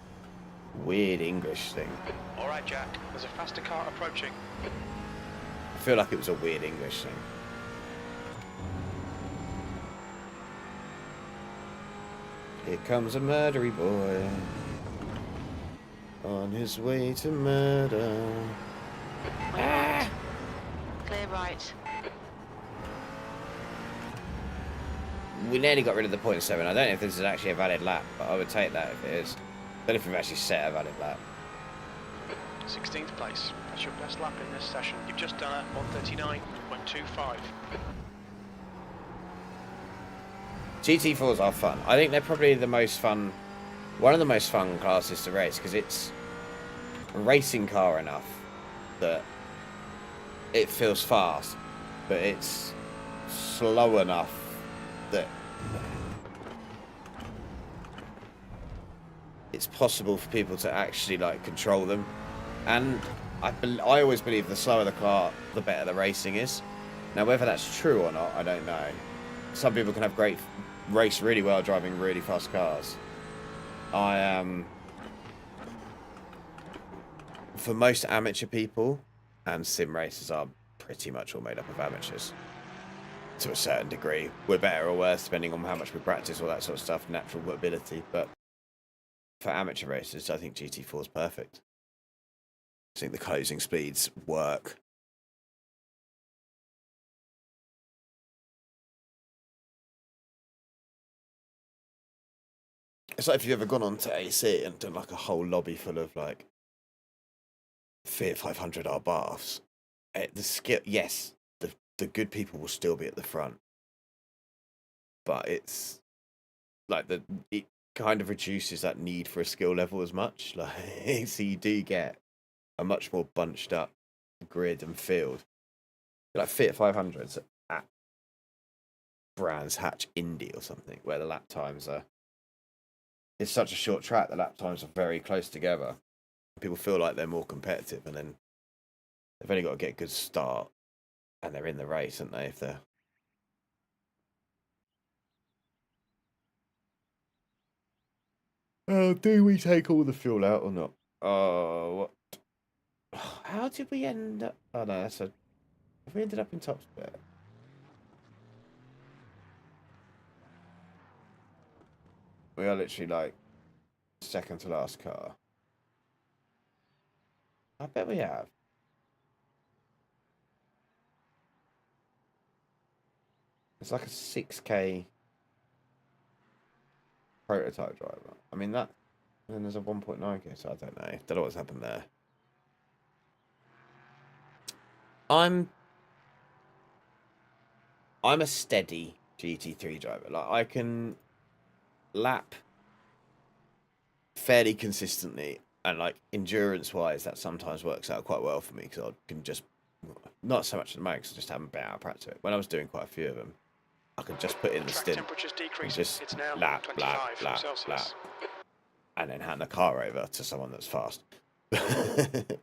weird English thing.
All right, Jack. There's a faster car approaching.
I feel like it was a weird English thing. Here comes a murdery boy on his way to murder.
Ah! Clear right.
We nearly got rid of the .7. I don't know if this is actually a valid lap, but I would take that if it is. I don't know if we've actually set a valid lap.
16th place. That's your best lap in this session. You've just done a 139.25.
GT4s are fun. I think they're probably the most fun, one of the most fun classes to race, because it's a racing car enough that it feels fast, but it's slow enough that it's possible for people to actually like control them. And I always believe the slower the car, the better the racing is. Now, whether that's true or not, I don't know. Some people can have race really well driving really fast cars. I am, for most amateur people, and sim racers are pretty much all made up of amateurs to a certain degree. We're better or worse depending on how much we practice, all that sort of stuff, natural ability. But for amateur racers, I think GT4 is perfect. I think the closing speeds work. It's like if you've ever gone on to AC and done like a whole lobby full of like Fiat 500R baths. The skill, yes, the good people will still be at the front, but it's like it kind of reduces that need for a skill level as much. Like, so you do get a much more bunched up grid and field. Like Fiat 500s at Brands Hatch Indy or something, where the lap times are. It's such a short track, the lap times are very close together. People feel like they're more competitive, and then they've only got to get a good start, and they're in the race, aren't they? If they're do we take all the fuel out or not? Oh, what? How did we end up? Oh no, have we ended up in top split? We are literally like second to last car. I bet we have. It's like a 6K prototype driver. I mean that, and then there's a 1.9K, so I don't know. Don't know what's happened there. I'm I'm a steady GT3 driver. Like, I can lap fairly consistently, and like endurance-wise, that sometimes works out quite well for me because I can just not so much at the moment because I just haven't been out of practice. When I was doing quite a few of them, I could just put in the stint,
temperature's
and
decreasing.
just
It's now
lap,
25
lap, lap,
Celsius.
lap, and then hand the car over to someone that's fast.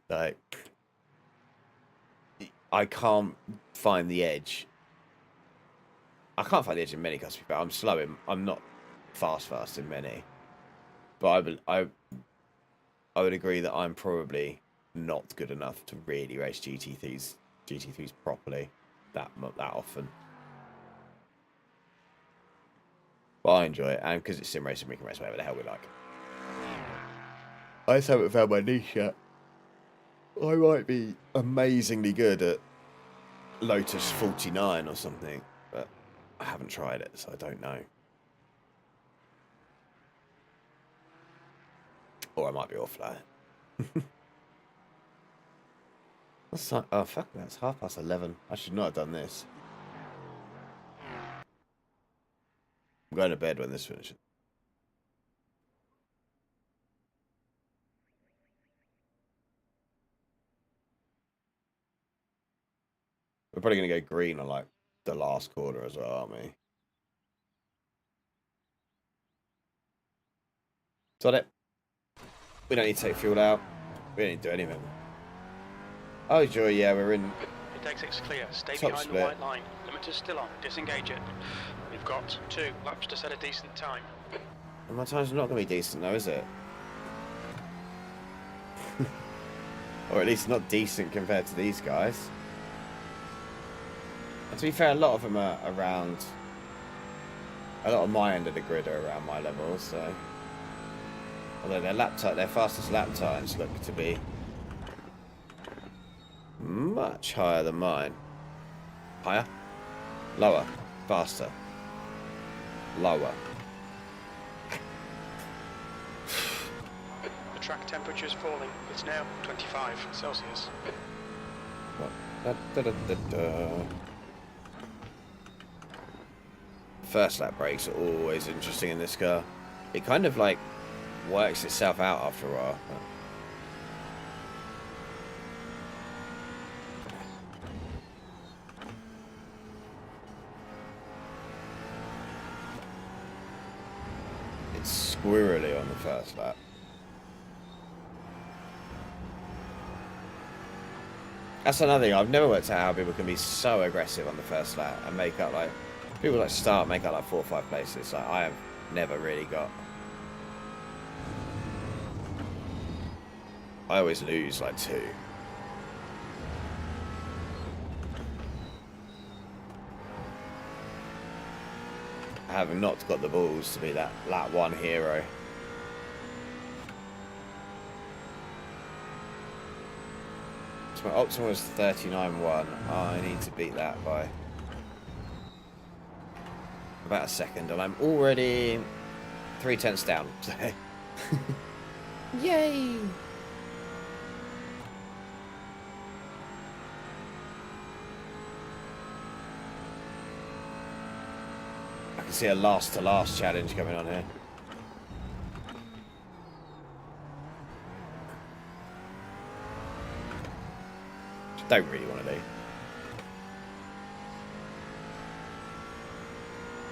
Like, I can't find the edge. I can't find the edge in many cars, but I'm slow in. I'm not fast in many. But I would agree that I'm probably not good enough to really race GT3s properly that often. But I enjoy it, and because it's sim racing, we can race whatever the hell we like. I just haven't found my niche yet. I might be amazingly good at Lotus 49 or something, but I haven't tried it, so I don't know. Or I might be awful at it. What's that? Oh, fuck, that's 11:30. I should not have done this. I'm going to bed when this finishes. We're probably going to go green on, like, the last corner as well, aren't we? Is that it? We don't need to take fuel out. We don't need to do anything. Oh, joy, yeah, we're in.
It exit's clear. Stay
Top
behind
split.
the white line. Limiter's still on. Disengage it. We've got 2 laps to set a decent time.
And my time's not going to be decent, though, is it? Or at least not decent compared to these guys. And to be fair, a lot of them are around. A lot of my end of the grid are around my level, so. Although their fastest lap times look to be much higher than mine. Higher? Lower. Faster. Lower.
The track temperature's falling. It's now 25 Celsius.
What? Da, da, da, da, da. First lap breaks are always interesting in this car. It kind of like works itself out after a while. It's squirrely on the first lap. That's another thing. I've never worked out how people can be so aggressive on the first lap and make up like people like start make up like 4 or 5 places. Like I have never really got. I always lose like 2. I have not got the balls to be that lap 1 hero. So my optimal was 39.1. I need to beat that by about a second, and I'm already 3/10 down. So. Yay! I can see a last to last challenge coming on here. Which I don't really want to do.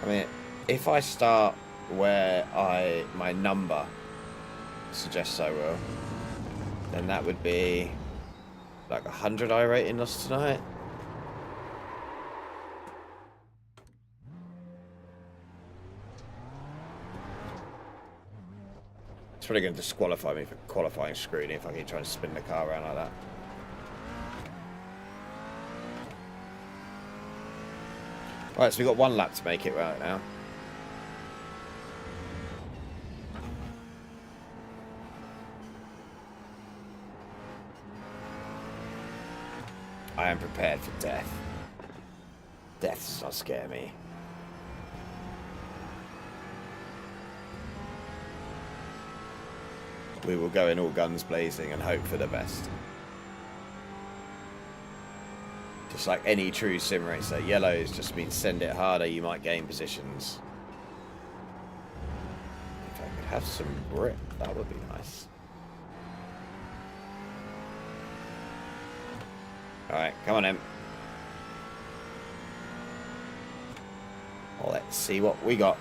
I mean, if I start where my number suggests I will, then that would be like 100 I rating lost tonight. It's probably going to disqualify me for qualifying scrutiny if I keep trying to spin the car around like that. Right, so we've got 1 lap to make it right now. I am prepared for death. Death does not scare me. We will go in all guns blazing and hope for the best. It's like any true sim racer. Yellows just means send it harder, you might gain positions. If I could have some grip, that would be nice. Alright, come on in. Well, let's see what we got.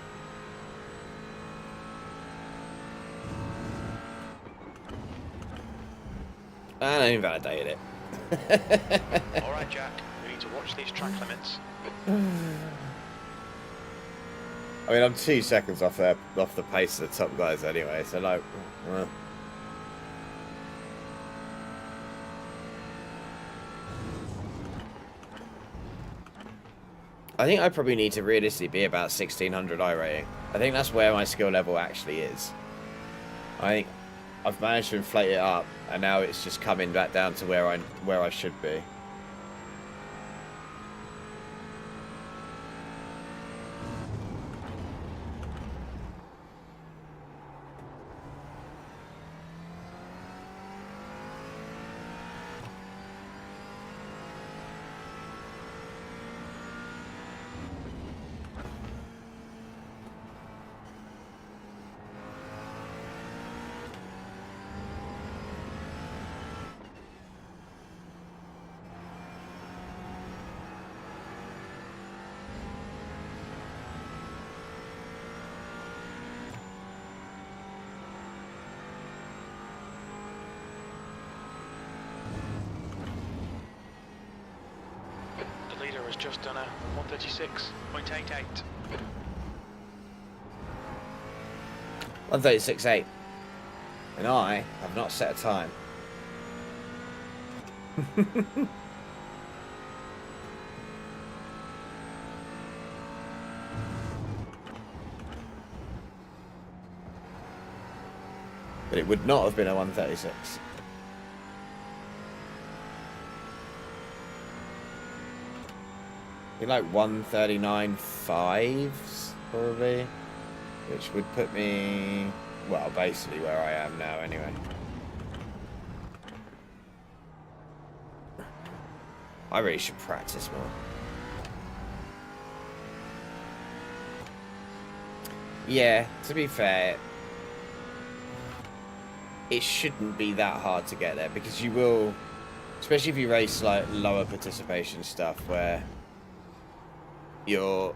And I invalidated it.
Alright, Jack, we need to watch these track limits.
I mean, I'm 2 seconds off the pace of the top guys anyway, so like, I think I probably need to realistically be about 1600 I rating. I think that's where my skill level actually is. I think I've managed to inflate it up, and now it's just coming back down to where I should be.
The leader has just done a 136.88.
136.8. And I have not set a time. But it would not have been a 136. Be like 139.5 probably, which would put me, well, basically where I am now anyway. I really should practice more. Yeah, to be fair, it shouldn't be that hard to get there, because you will, especially if you race like lower participation stuff where you're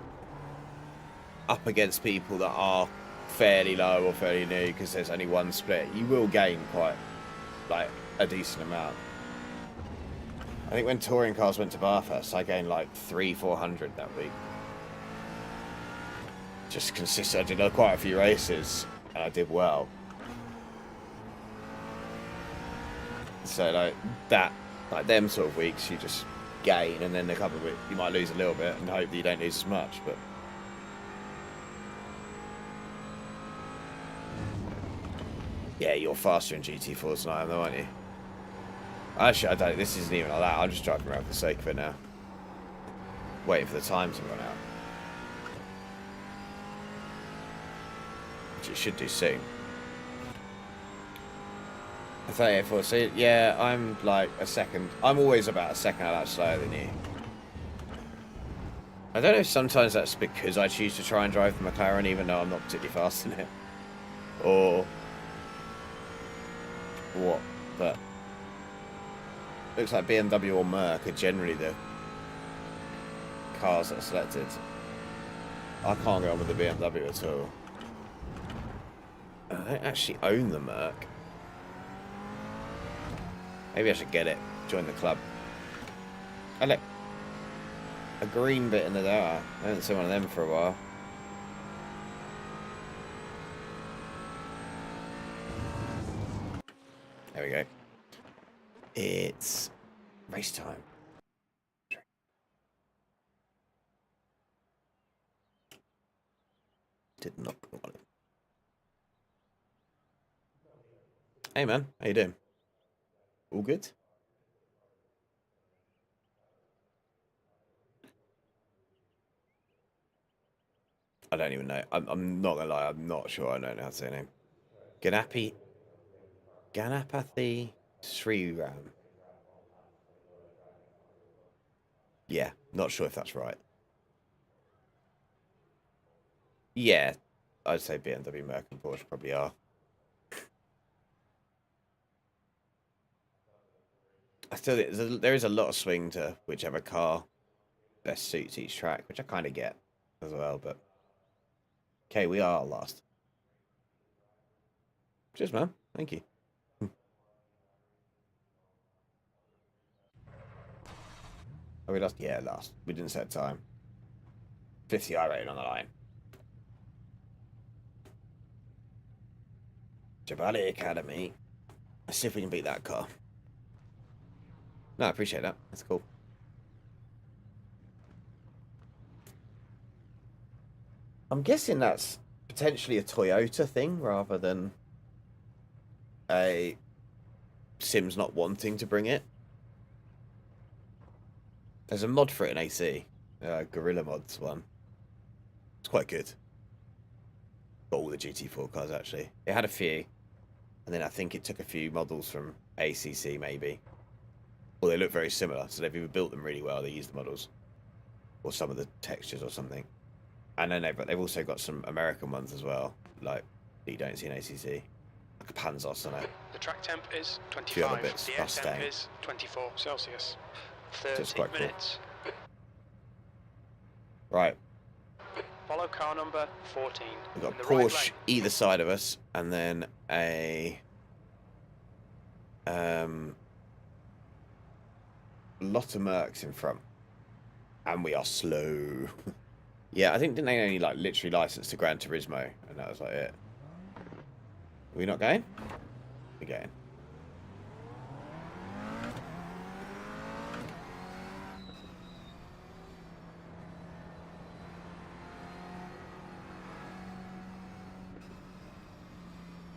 up against people that are fairly low or fairly new because there's only one split, you will gain quite like a decent amount. I think when touring cars went to Bathurst, I gained like 300-400 that week. Just consistent. I did quite a few races and I did well. So like that, like them sort of weeks, you just gain, and then a couple of weeks you might lose a little bit, and hope that you don't lose as much. But yeah, you're faster in GT4s than I am, though, aren't you? Actually, I don't. This isn't even like that. I'm just driving around for the sake of it now, waiting for the time to run out, which it should do soon. 38.4. So yeah, I'm like a second. I'm always about a second out slower than you. I don't know if sometimes that's because I choose to try and drive the McLaren even though I'm not particularly fast in it, or what. But looks like BMW or Merc are generally the cars that are selected. I can't go on with the BMW at all. I don't actually own the Merc. Maybe I should get it. Join the club. Oh look, a green bit in the door. I haven't seen one of them for a while. There we go. It's race time. Did not want it. Hey man, how you doing? All good? I don't even know. I'm not gonna lie. I'm not sure I know how to say your name. Ganapathy Sriram. Yeah, not sure if that's right. Yeah, I'd say BMW, Merc, and Porsche probably are. I still think there is a lot of swing to whichever car best suits each track, which I kind of get as well. But okay, we are last. Cheers, man. Thank you. Oh, we lost? Yeah, last. We didn't set time. 50 I rating on the line. Jabali Academy. Let's see if we can beat that car. No, I appreciate that. That's cool. I'm guessing that's potentially a Toyota thing rather than a Sims not wanting to bring it. There's a mod for it in AC. Gorilla Mods one. It's quite good. Got all the GT4 cars, actually. It had a few. And then I think it took a few models from ACC, maybe. Or they look very similar, so they've either built them really well, they used the models. Or some of the textures or something. And then they've also got some American ones as well, like that you don't see in ACC. Like a Panzos on it.
The track temp is
Few
25.
other bits,
The air temp
Mustang.
is 24 Celsius.
So it's
30
quite cool.
minutes.
Right,
Follow car number 14.
we've got
in
a
the right
Porsche
lane.
either side of us, and then a lot of Mercs in front. And we are slow. Yeah, I think didn't they only like literally license to Gran Turismo, and that was like it. Are we not going? We're going.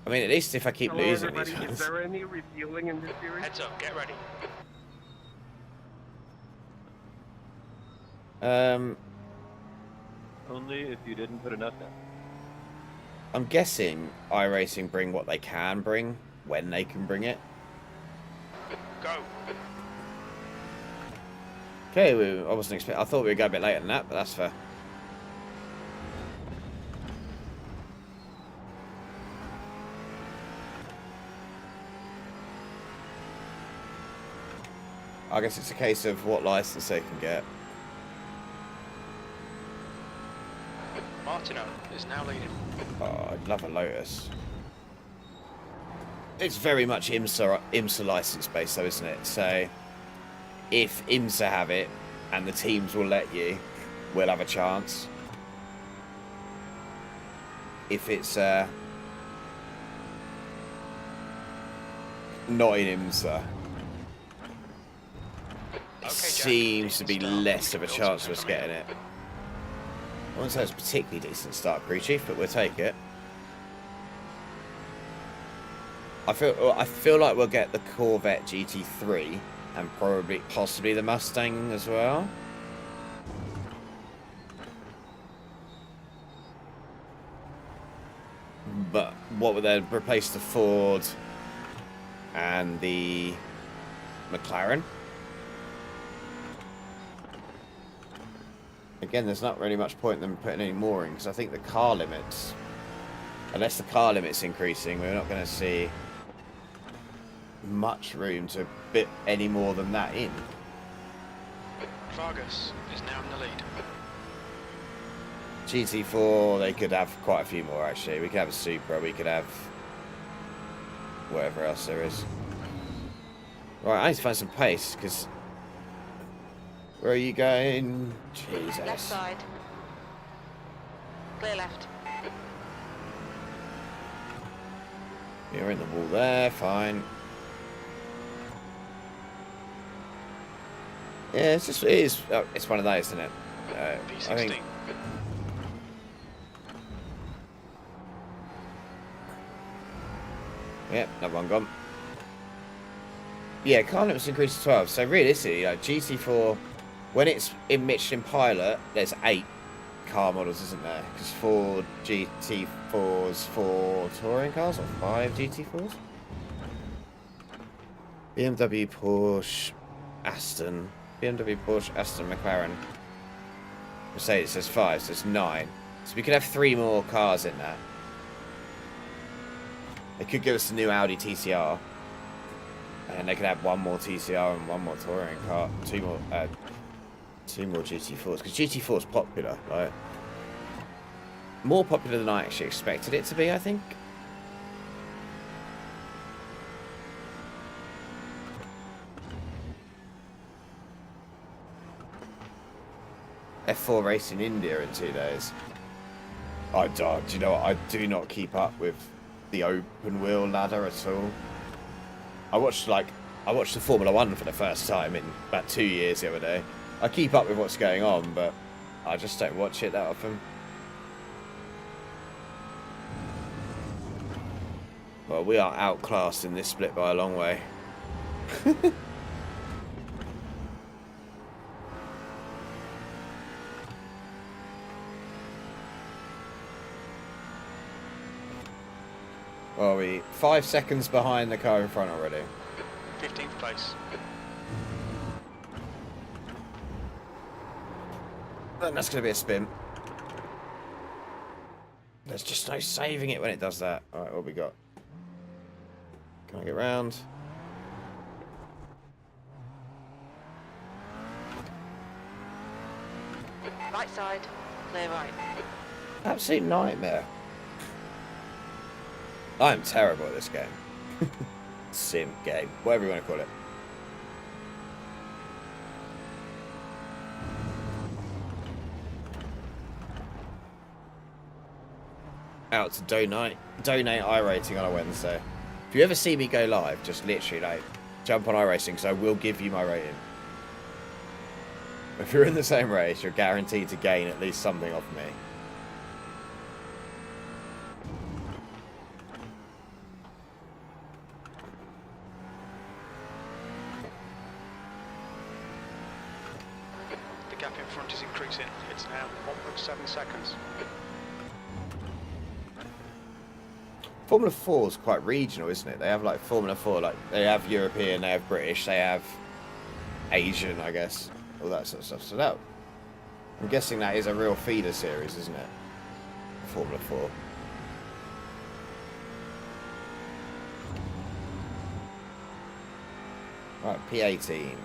I mean, at least if I keep
Hello,
losing
everybody.
these
Is
ones.
there any refueling in this series?
Heads up, get ready.
Only if you didn't put enough down.
I'm guessing iRacing bring what they can bring when they can bring it.
Go.
Okay, I wasn't expecting. I thought we would go a bit later than that, but that's fair. I guess it's a case of what license they can get.
Martino is now leading.
Oh, I'd love a Lotus. It's very much IMSA license based though, isn't it? So if IMSA have it and the teams will let you, we'll have a chance. If it's not in IMSA, it seems to be less of a chance of us getting it. I wouldn't say it's a particularly decent start, crew chief, but we'll take it. I feel like we'll get the Corvette GT3 and possibly the Mustang as well. But what would they replace the Ford and the McLaren? Again, there's not really much point in them putting any more in, because I think the car limits, unless the car limit's increasing, we're not going to see much room to fit any more than that in.
Vargas is now in the lead.
GT4, they could have quite a few more actually. We could have a Supra, we could have whatever else there is. Right, I need to find some pace, because where are you going? Jesus.
Left side. Clear left.
You're in the wall there, fine. Yeah, it's one of those, isn't it? I
P16.
think. Yep, another one gone. Yeah, car limit's increased to 12. So realistically, like GT4, when it's in Michelin Pilot, there's 8 car models, isn't there? Because 4 GT4s, 4 touring cars, or 5 GT4s. BMW, Porsche, Aston. BMW, Porsche, Aston, McLaren. Mercedes says 5, so it's 9. So we could have 3 more cars in that. They could give us a new Audi TCR. And they could have 1 more TCR and 1 more touring car. 2 more GT4s. Because GT4 is popular, right? More popular than I actually expected it to be, I think. F4 race in India in 2 days. Do you know what? I do not keep up with the open wheel ladder at all. I watched the Formula 1 for the first time in about 2 years the other day. I keep up with what's going on, but I just don't watch it that often. Well, we are outclassed in this split by a long way. Well, are we 5 seconds behind the car in front already?
15th place.
And that's going to be a spin. There's just no saving it when it does that. Alright, what we got? Can I get round?
Right side, clear right.
Absolute nightmare. I am terrible at this game. Sim game, whatever you want to call it. Out to donate iRating on a Wednesday. If you ever see me go live, just literally like jump on iRacing because I will give you my rating. If you're in the same race, you're guaranteed to gain at least something off me.
The gap in front is increasing. It's now 1.7 seconds.
Formula 4 is quite regional, isn't it? They have like Formula 4, like they have European, they have British, they have Asian, I guess, all that sort of stuff. So that, I'm guessing that is a real feeder series, isn't it? Formula 4. Right, P18.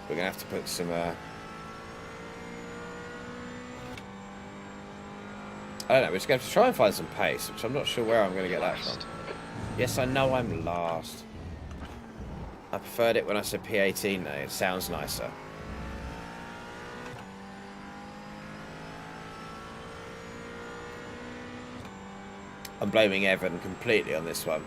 We're going to have to put some... I don't know, we're just going to have to try and find some pace, which I'm not sure where I'm going to get that from. Yes, I know I'm last. I preferred it when I said P18 though, it sounds nicer. I'm blaming Evan completely on this one.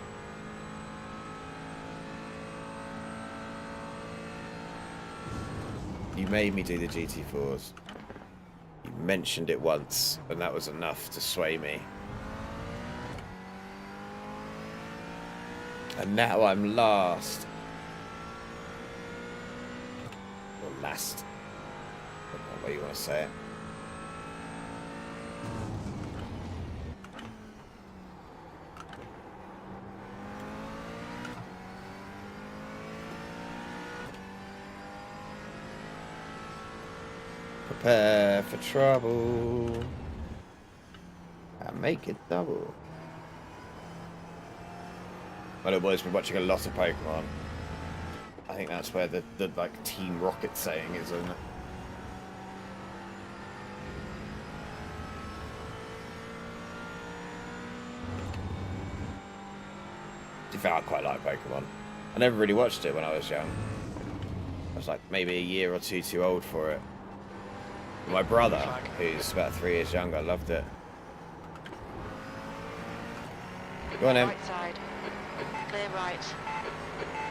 You made me do the GT4s. You mentioned it once, and that was enough to sway me. And now I'm last. Or last. I don't know what you want to say it. Prepare for trouble and make it double. My little boy's been watching a lot of Pokemon. I think that's where the like Team Rocket saying is, isn't it? To be fair, I quite like Pokemon. I never really watched it when I was young. I was like maybe a year or two too old for it. My brother, who's about 3 years younger, loved it. Go on, Em.
Right side, clear right.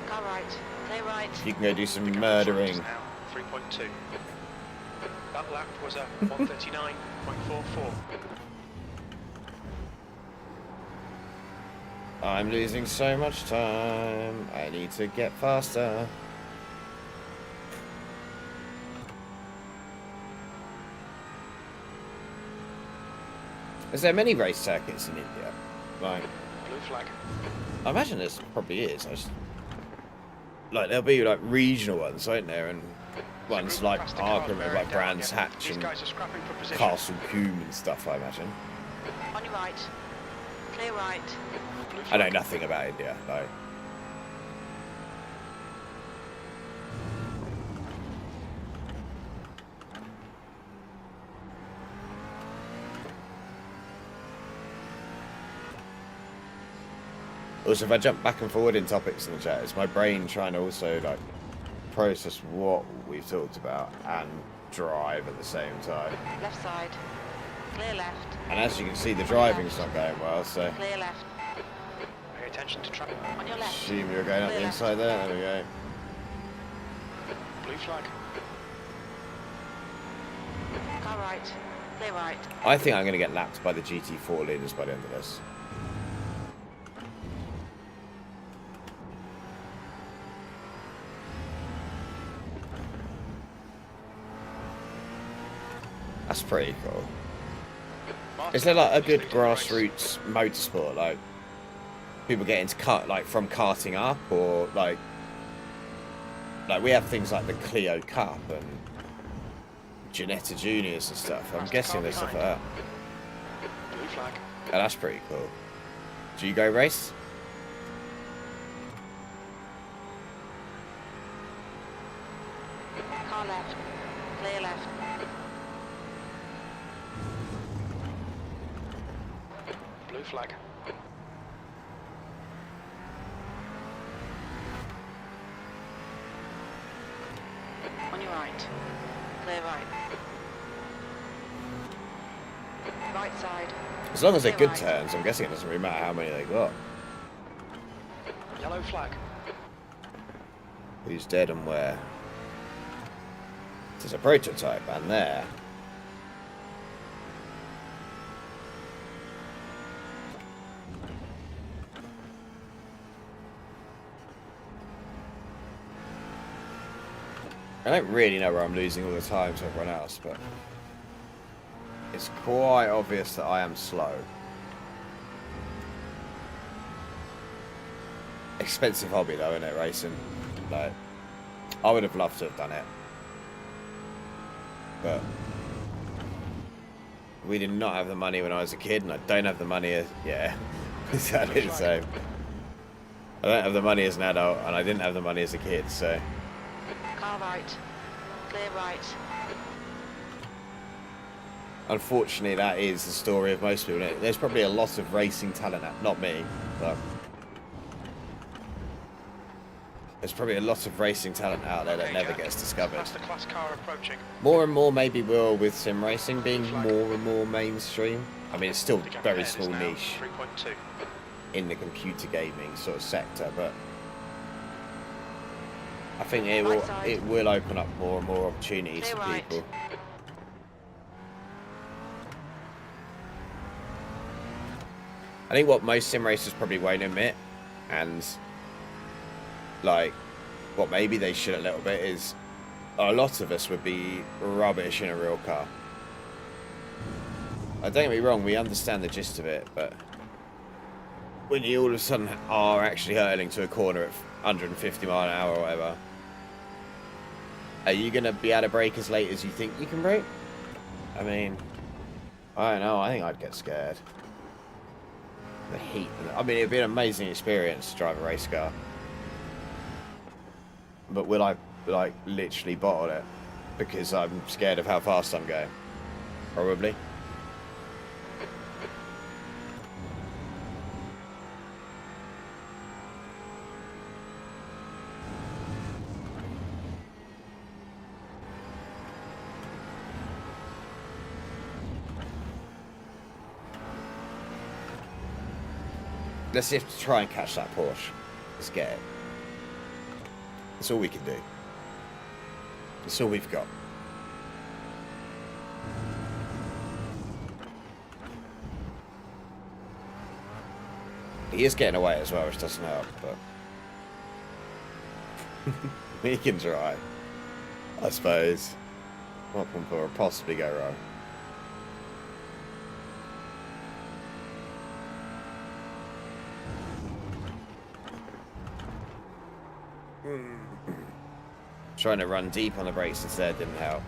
Car right, clear right.
You can go do some murdering.
Now 3.2. That lap was a 139.44.
I'm losing so much time. I need to get faster. . Is there many race circuits in India? Like,
Blue flag.
I imagine there probably is. Like, there'll be like regional ones, won't there? And ones like argument like Brands Hatch
These
and
guys are scrapping for position.
Castle Coombe and stuff. I imagine.
On your right. Clear right.
Blue
I know
flag.
nothing about India. Like, also, if I jump back and forward in topics in the chat, it's my brain trying to also like process what we've talked about and drive at the same time.
Left side. Clear left.
And as you can see, the driving's not going well, so
Clear left.
Pay attention to traffic.
On your left.
assume you're going up the
Clear
inside there. There we go.
Blue flag.
Car right. Clear right.
I think I'm going to get lapped by the GT4 leaders by the end of this. That's pretty cool. Is there like a good grassroots motorsport, like people get into from karting up, or like we have things like the Clio Cup and Ginetta Juniors and stuff. I'm guessing there's stuff like that.
Blue flag.
Oh, that's pretty cool. Do you go race?
Car left. Clear left.
Blue flag.
On your right. Clear right. Right side.
As long as they're
Clear
good
right.
turns, I'm guessing it doesn't really matter how many they got.
Yellow flag.
Who's dead and where? There's a prototype, and there. I don't really know where I'm losing all the time to everyone else, but it's quite obvious that I am slow. Expensive hobby though, isn't it, racing? Like, I would have loved to have done it, but we did not have the money when I was a kid, and I don't have the money yeah, exactly the same. I don't have the money as an adult, and I didn't have the money as a kid, so
Car right. Clear right.
unfortunately that is the story of most people. There's probably a lot of racing talent, not me, but there's probably a lot of racing talent out there that
Okay,
never
Jack.
gets discovered.
That's the class car approaching.
More and more maybe will with sim racing being more and more mainstream. I mean, it's still
The gap
very
ahead is
small
now
niche
3.2.
in the computer gaming sort of sector, but I think it will open up more and more opportunities
Clear
for
right.
people. I think what most sim racers probably won't admit, and like what maybe they should a little bit, is a lot of us would be rubbish in a real car. Don't get me wrong, we understand the gist of it, but when you all of a sudden are actually hurtling to a corner at 150 mile an hour or whatever, are you going to be able to brake as late as you think you can brake? I mean, I don't know, I think I'd get scared. The heat. I mean, it'd be an amazing experience to drive a race car. But will I, like, literally bottle it because I'm scared of how fast I'm going? Probably. Let's see if to try and catch that Porsche. Let's get it. That's all we can do. That's all we've got. He is getting away as well, which doesn't help, but we can try, I suppose. What can possibly go wrong? Trying to run deep on the brakes instead didn't help.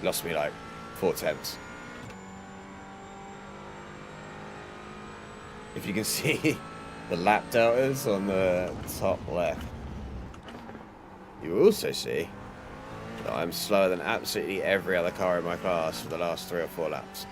Lost me like 4/10. If you can see the lap deltas on the top left, you will also see that I'm slower than absolutely every other car in my class for the last 3 or 4 laps.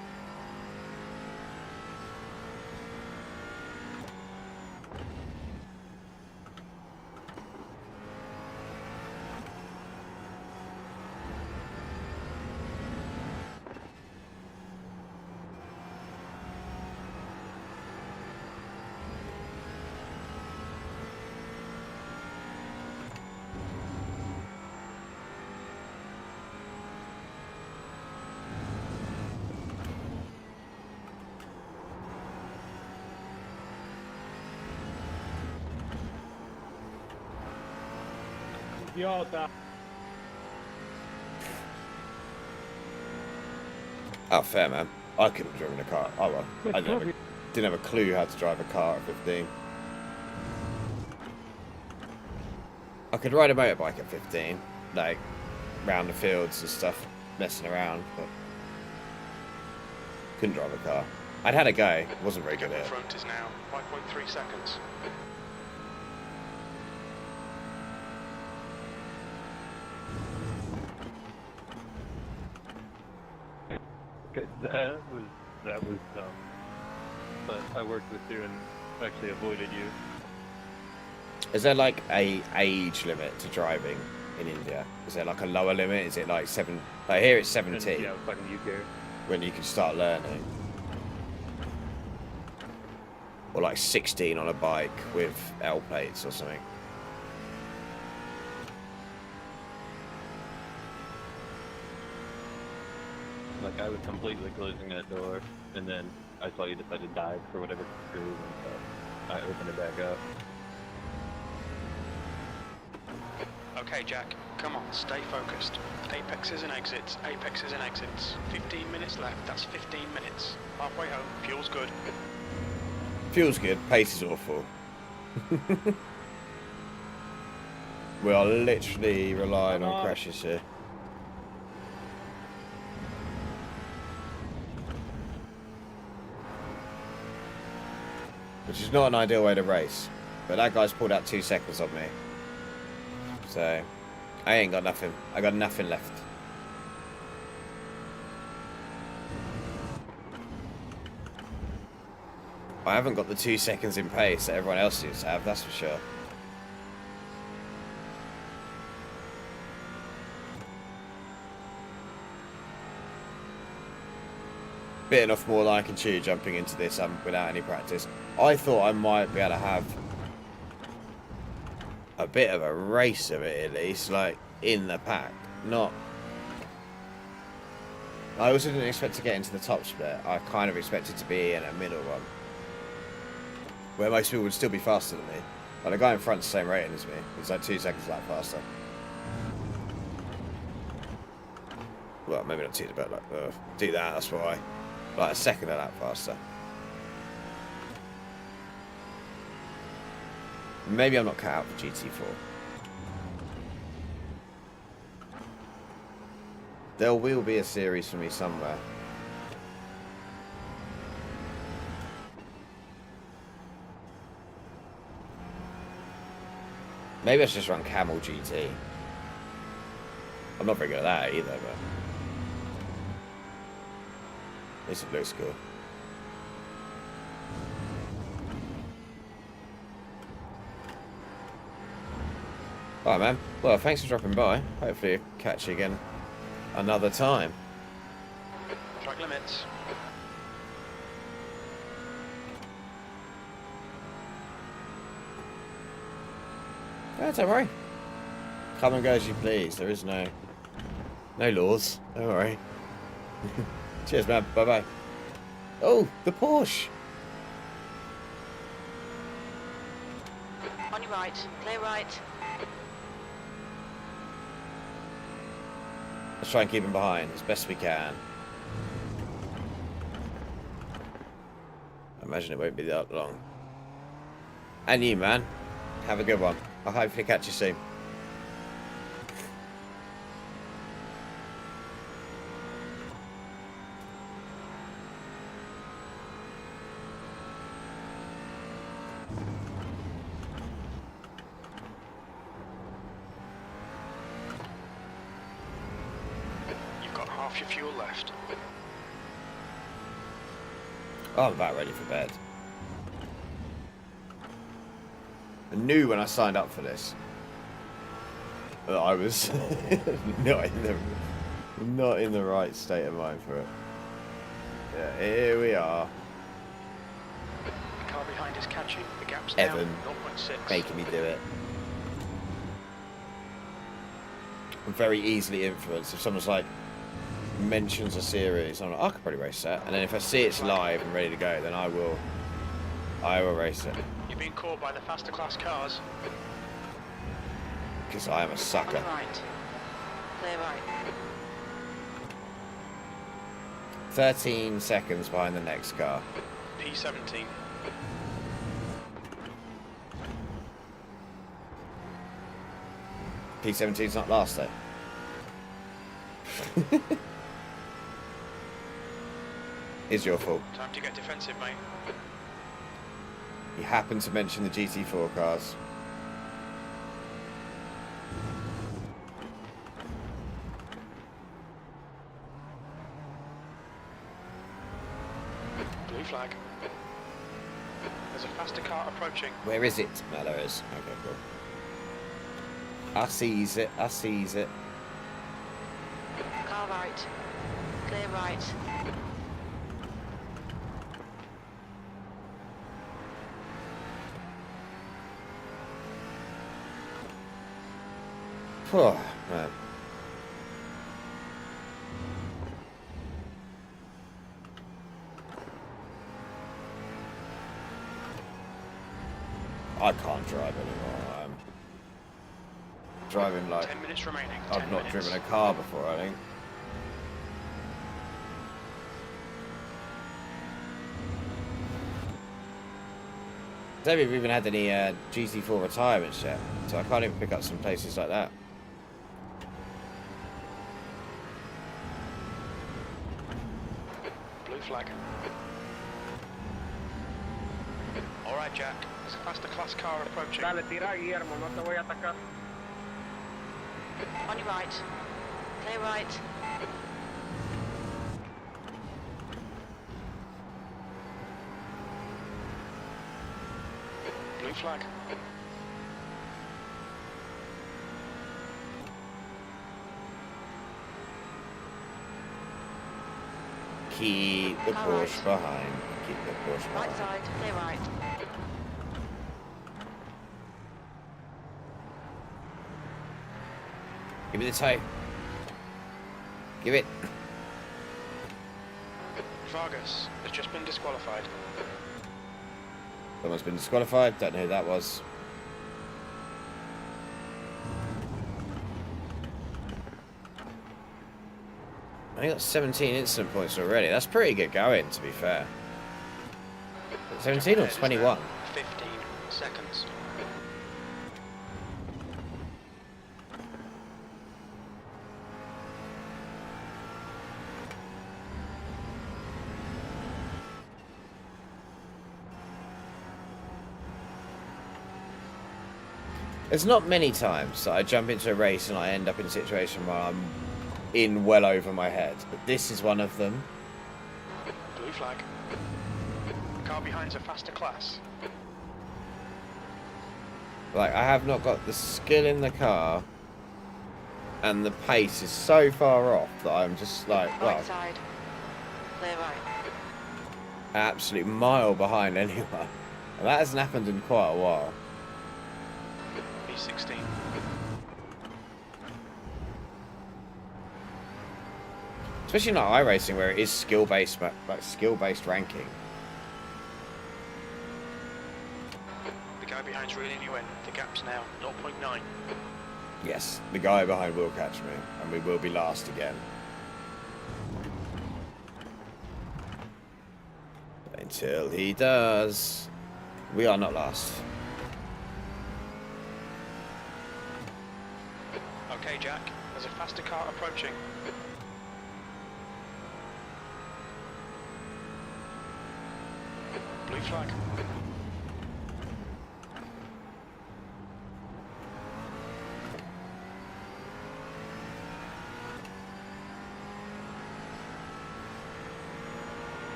Oh, fair, man. I couldn't have driven a car. Oh, well. I didn't have a clue how to drive a car at 15. I could ride a motorbike at 15. Like, round the fields and stuff, messing around, but couldn't drive a car. I'd had a go. Wasn't very good at it.
Front is now 5.3 seconds.
Okay, that was dumb. But I worked with you and actually avoided you.
Is there like a age limit to driving in India? Is there like a lower limit? Is it like 7? Like here it's 17.
And, yeah, fucking UK.
When you can start learning. Or like 16 on a bike with L plates or something.
Like, I was completely closing that door, and then I saw you decide to dive for whatever reason, so I opened it back up.
Okay, Jack, come on, stay focused. Apexes and exits, apexes and exits. 15 minutes left, that's 15 minutes. Halfway home, fuel's good.
Fuel's good, pace is awful. We are literally relying on crashes here. Which is not an ideal way to race. But that guy's pulled out 2 seconds on me. So, I ain't got nothing. I got nothing left. I haven't got the 2 seconds in pace that everyone else seems to have, that's for sure. Bitten off more than I can chew jumping into this without any practice. I thought I might be able to have a bit of a race of it at least, like in the pack. Not. I also didn't expect to get into the top split. I kind of expected to be in a middle one, where most people would still be faster than me. Like the guy in front's the same rating as me. He's like 2 seconds lap faster. Well, maybe not 2, but like do that. That's why. Like a second a lap faster. Maybe I'm not cut out for GT4. There will be a series for me somewhere. Maybe I should just run Camel GT. I'm not very good at that either, but at least it looks cool. Alright, man. Well, thanks for dropping by. Hopefully catch you again another time.
Track limits.
Yeah, don't worry. Come and go as you please. There is no laws. Don't worry. Cheers, man. Bye-bye. Oh, the Porsche.
On your right, clear right.
Let's try and keep him behind as best we can. I imagine it won't be that long. And you, man. Have a good one. I'll hopefully catch you soon.
You've got half your fuel left.
Oh, I'm about ready for bed. I knew when I signed up for this that I was not in the right state of mind for it. Yeah, here we are.
The car behind is catching. The gap's
Evan,
now 0.6.
making me do it. I'm very easily influenced. If someone's like mentions a series, I'm like, I could probably race that. And then if I see it's live and ready to go, then I will race it.
You're being caught by the faster class cars.
Because I am a
On
sucker.
your right. Clear right.
13 seconds behind the next car.
P17.
P17's not last though. It's your fault.
Time to get defensive, mate.
You happen to mention the GT4 cars.
Blue flag. There's a faster car approaching.
Where is it? No, there is. Okay, cool. I sees it. I sees it.
Car right. Clear right.
Oh, man. I can't drive anymore. I'm driving like
10 minutes remaining.
I've
10
not
minutes.
driven a car before, I think. I don't think we've even had any GT4 retirements yet, so I can't even pick up some places like that.
Blue flag. Alright, Jack. There's a faster class car approaching.
Dale, tira, Guillermo, no te voy a atacar.
On your right. Clear right.
Blue flag.
Keep the
All right.
Porsche behind. Keep the Porsche
Right
behind.
side. Clear right.
Give me the toe. Give it.
Vargas has just been disqualified.
Someone's been disqualified. Don't know who that was. I got 17 incident points already. That's pretty good going, to be fair. 17 or
Ahead is
21?
now 15 seconds.
There's not many times that I jump into a race and I end up in a situation where I'm in well over my head, but this is one of them.
Blue flag. Car behind's a faster class.
Like, I have not got the skill in the car, and the pace is so far off that I'm just like, well,
Right side. Clear right.
absolute mile behind anyone. And that hasn't happened in quite a while.
P16.
Especially not iRacing, where it is skill-based, like skill-based ranking.
The guy behind's reeling you in. The gap's now 0.9.
Yes, the guy behind will catch me, and we will be last again. Until he does, we are not last.
Okay, Jack. There's a faster car approaching. Blue flag.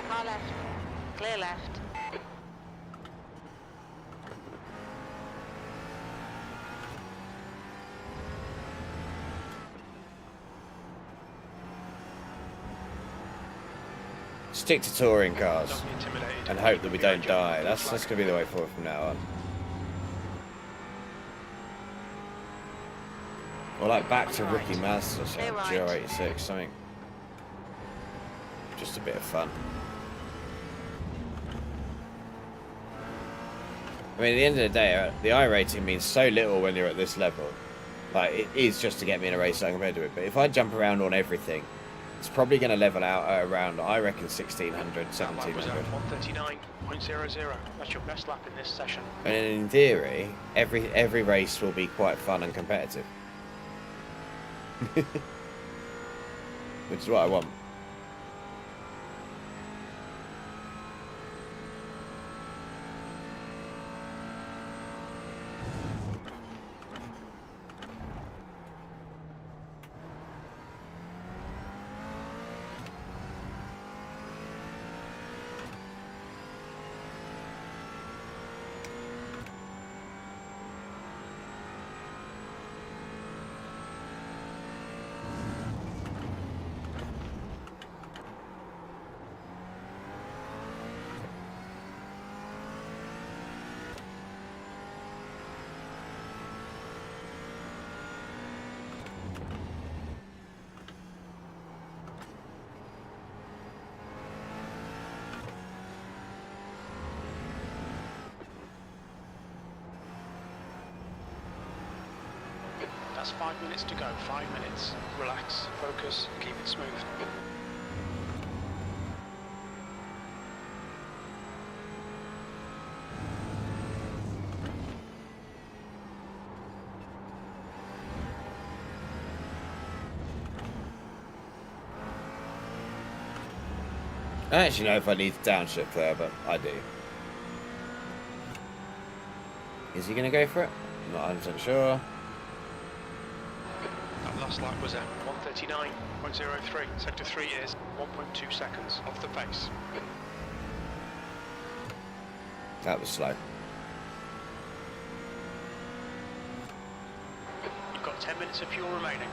Car left. Clear left.
Stick to touring cars
Don't be intimidated.
and hope that we don't die.
Blue
That's
flag.
going to be the way forward from now on. Or like back to rookie Mazda or something,
Clear right.
GR86, something. Just a bit of fun. I mean, at the end of the day, the I rating means so little when you're at this level. Like, it is just to get me in a race so I can compare to it. But if I jump around on everything, it's probably going to level out at around, I reckon, 1600,
That lap was at
1700.
139.00. That's your best lap in this session.
And in theory, every race will be quite fun and competitive. Which is what I want.
That's 5 minutes to go. 5 minutes. Relax, focus, keep it smooth.
I don't actually know if I need to downshift there, but I do. Is he going to go for it? I'm not 100% sure.
That last lap was at 139.03. Sector 3 is 1.2 seconds off the pace.
That was slow.
You've got 10 minutes of fuel remaining.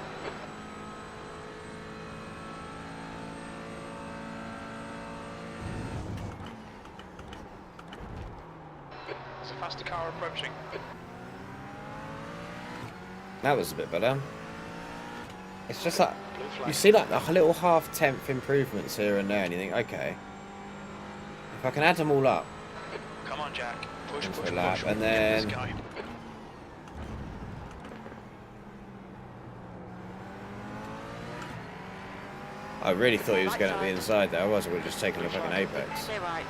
There's a faster car approaching.
That was a bit better. It's just like,
Blue flag.
you see like the little half-tenth improvements here and there, and you think, okay, if I can add them all up,
Come on, Jack. Push,
Into
push,
a lap,
push.
and
Get this
then-
guy.
I really thought he was going up the inside there. I was, we were just taking a fucking apex.
Clear right.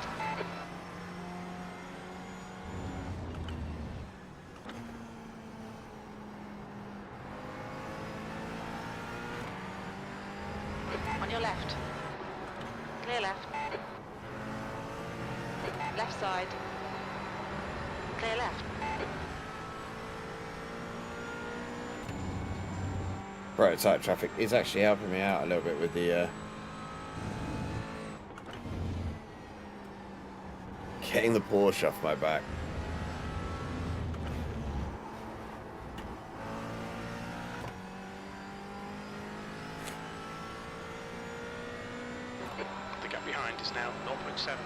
On your left. Clear left. Left side. Clear left.
Prototype traffic is actually helping me out a little bit with the getting the Porsche off my back.
The gap behind is now 0.7.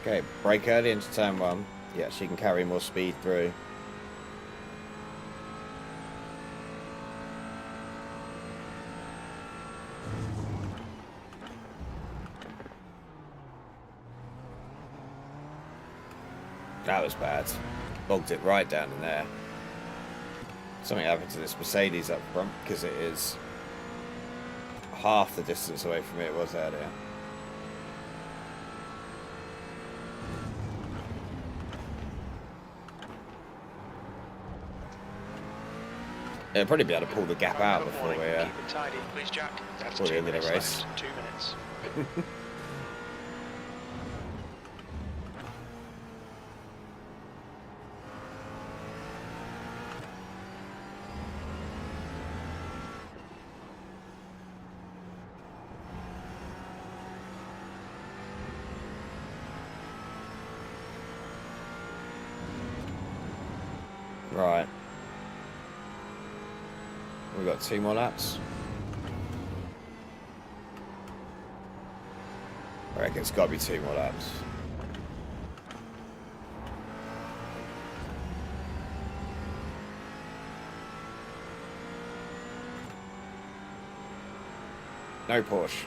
Okay, brake early into turn one. Yeah, she can carry more speed through. That was bad. Bogged it right down in there. Something happened to this Mercedes up front because it is half the distance away from me it was earlier. It'll probably be able to pull the gap out before we
Keep it tidy, please, Jack. That's
before the
2
end of the
minutes
race.
left. 2 minutes.
Right. We've got 2 more laps. I reckon it's got to be 2 more laps. No Porsche.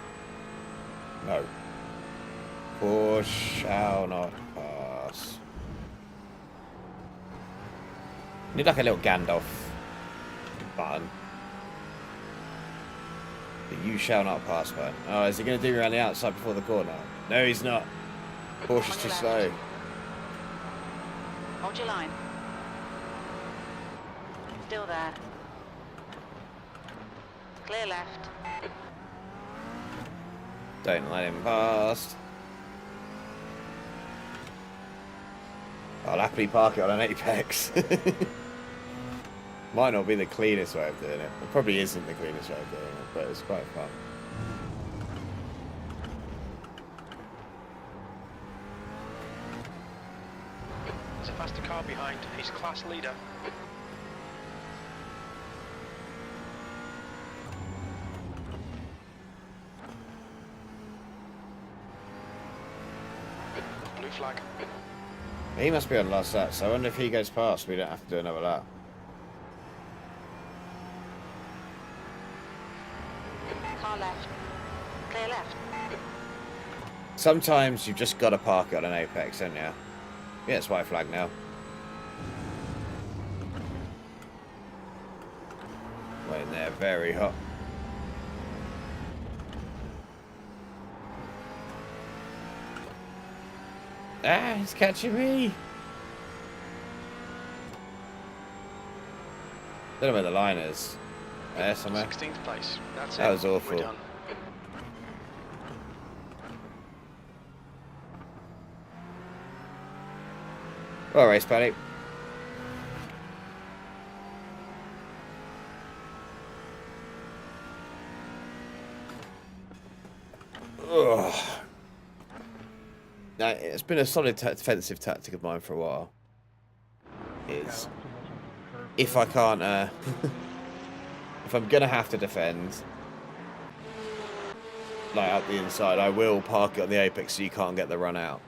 No. Porsche shall not pass. Need like a little Gandalf button. The you shall not pass button. Oh, is he going to do me around the outside before the corner? No, he's not. Porsche's too slow.
Hold your line. Still there. Clear left.
Don't let him pass. I'll happily park it on an apex. Might not be the cleanest way of doing it. It probably isn't the cleanest way of doing it, but it's quite fun.
There's a faster car behind. He's class leader. Blue flag.
He must be on last lap, so I wonder if he goes past, we don't have to do another lap.
Car left. Clear left.
Sometimes you've just got to park it on an apex, don't you? Yeah, it's white flag now. Waiting there, very hot. Ah, he's catching me. Don't know where the line is. There somewhere.
16th place. That's it.
That was awful.
We're done.
Well, race buddy. Ugh. Now, it's been a solid defensive tactic of mine for a while. Is if I can't, if I'm gonna have to defend, like out the inside, I will park it on the apex so you can't get the run out.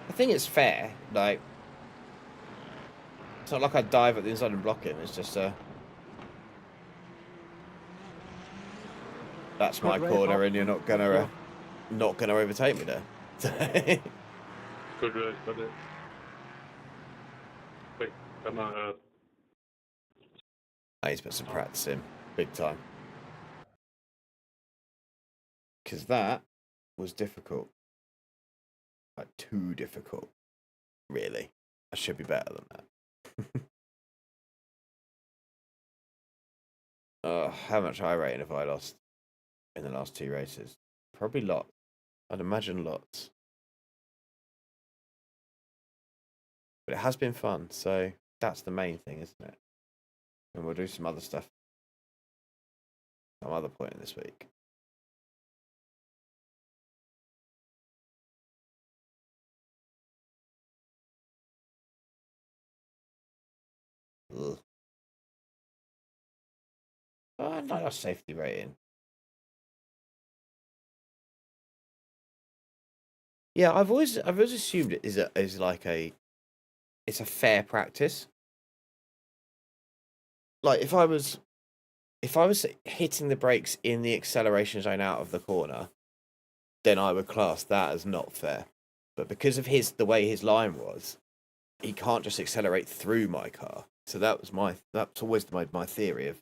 I think it's fair, like, it's not like I dive at the inside and block him, it's just that's my corner and you're not gonna overtake me there.
Good race, got it. Wait, come on.
I need to put some practice in, big time. Because that was difficult. Like, too difficult. Really. I should be better than that. Oh, how much high rating have I lost in the last 2 races? Probably lots. I'd imagine lots. But it has been fun, so that's the main thing, isn't it? And we'll do some other stuff some other point in this week. Ugh. Oh, I like our safety rating. Yeah, I've always assumed it is like it's a fair practice. Like if I was if I was hitting the brakes in the acceleration zone out of the corner, then I would class that as not fair. But because of the way his line was, he can't just accelerate through my car. So that's always my theory of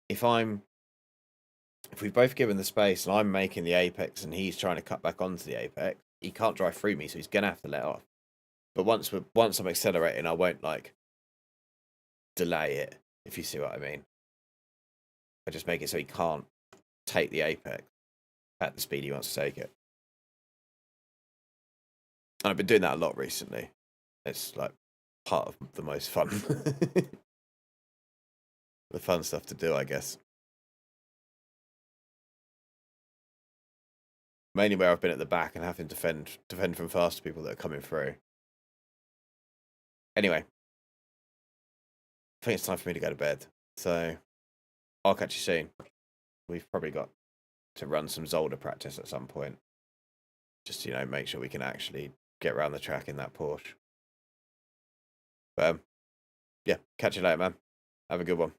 if we've both given the space and I'm making the apex and he's trying to cut back onto the apex, he can't drive through me, so he's gonna have to let off. But once I'm accelerating, I won't like delay it, if you see what I mean. I just make it so he can't take the apex at the speed he wants to take it. And I've been doing that a lot recently. It's like part of the most fun the fun stuff to do, I guess. Mainly where I've been at the back and having to defend from faster people that are coming through. Anyway, I think it's time for me to go to bed. So I'll catch you soon. We've probably got to run some Zolder practice at some point. Just, make sure we can actually get around the track in that Porsche. But, yeah, catch you later, man. Have a good one.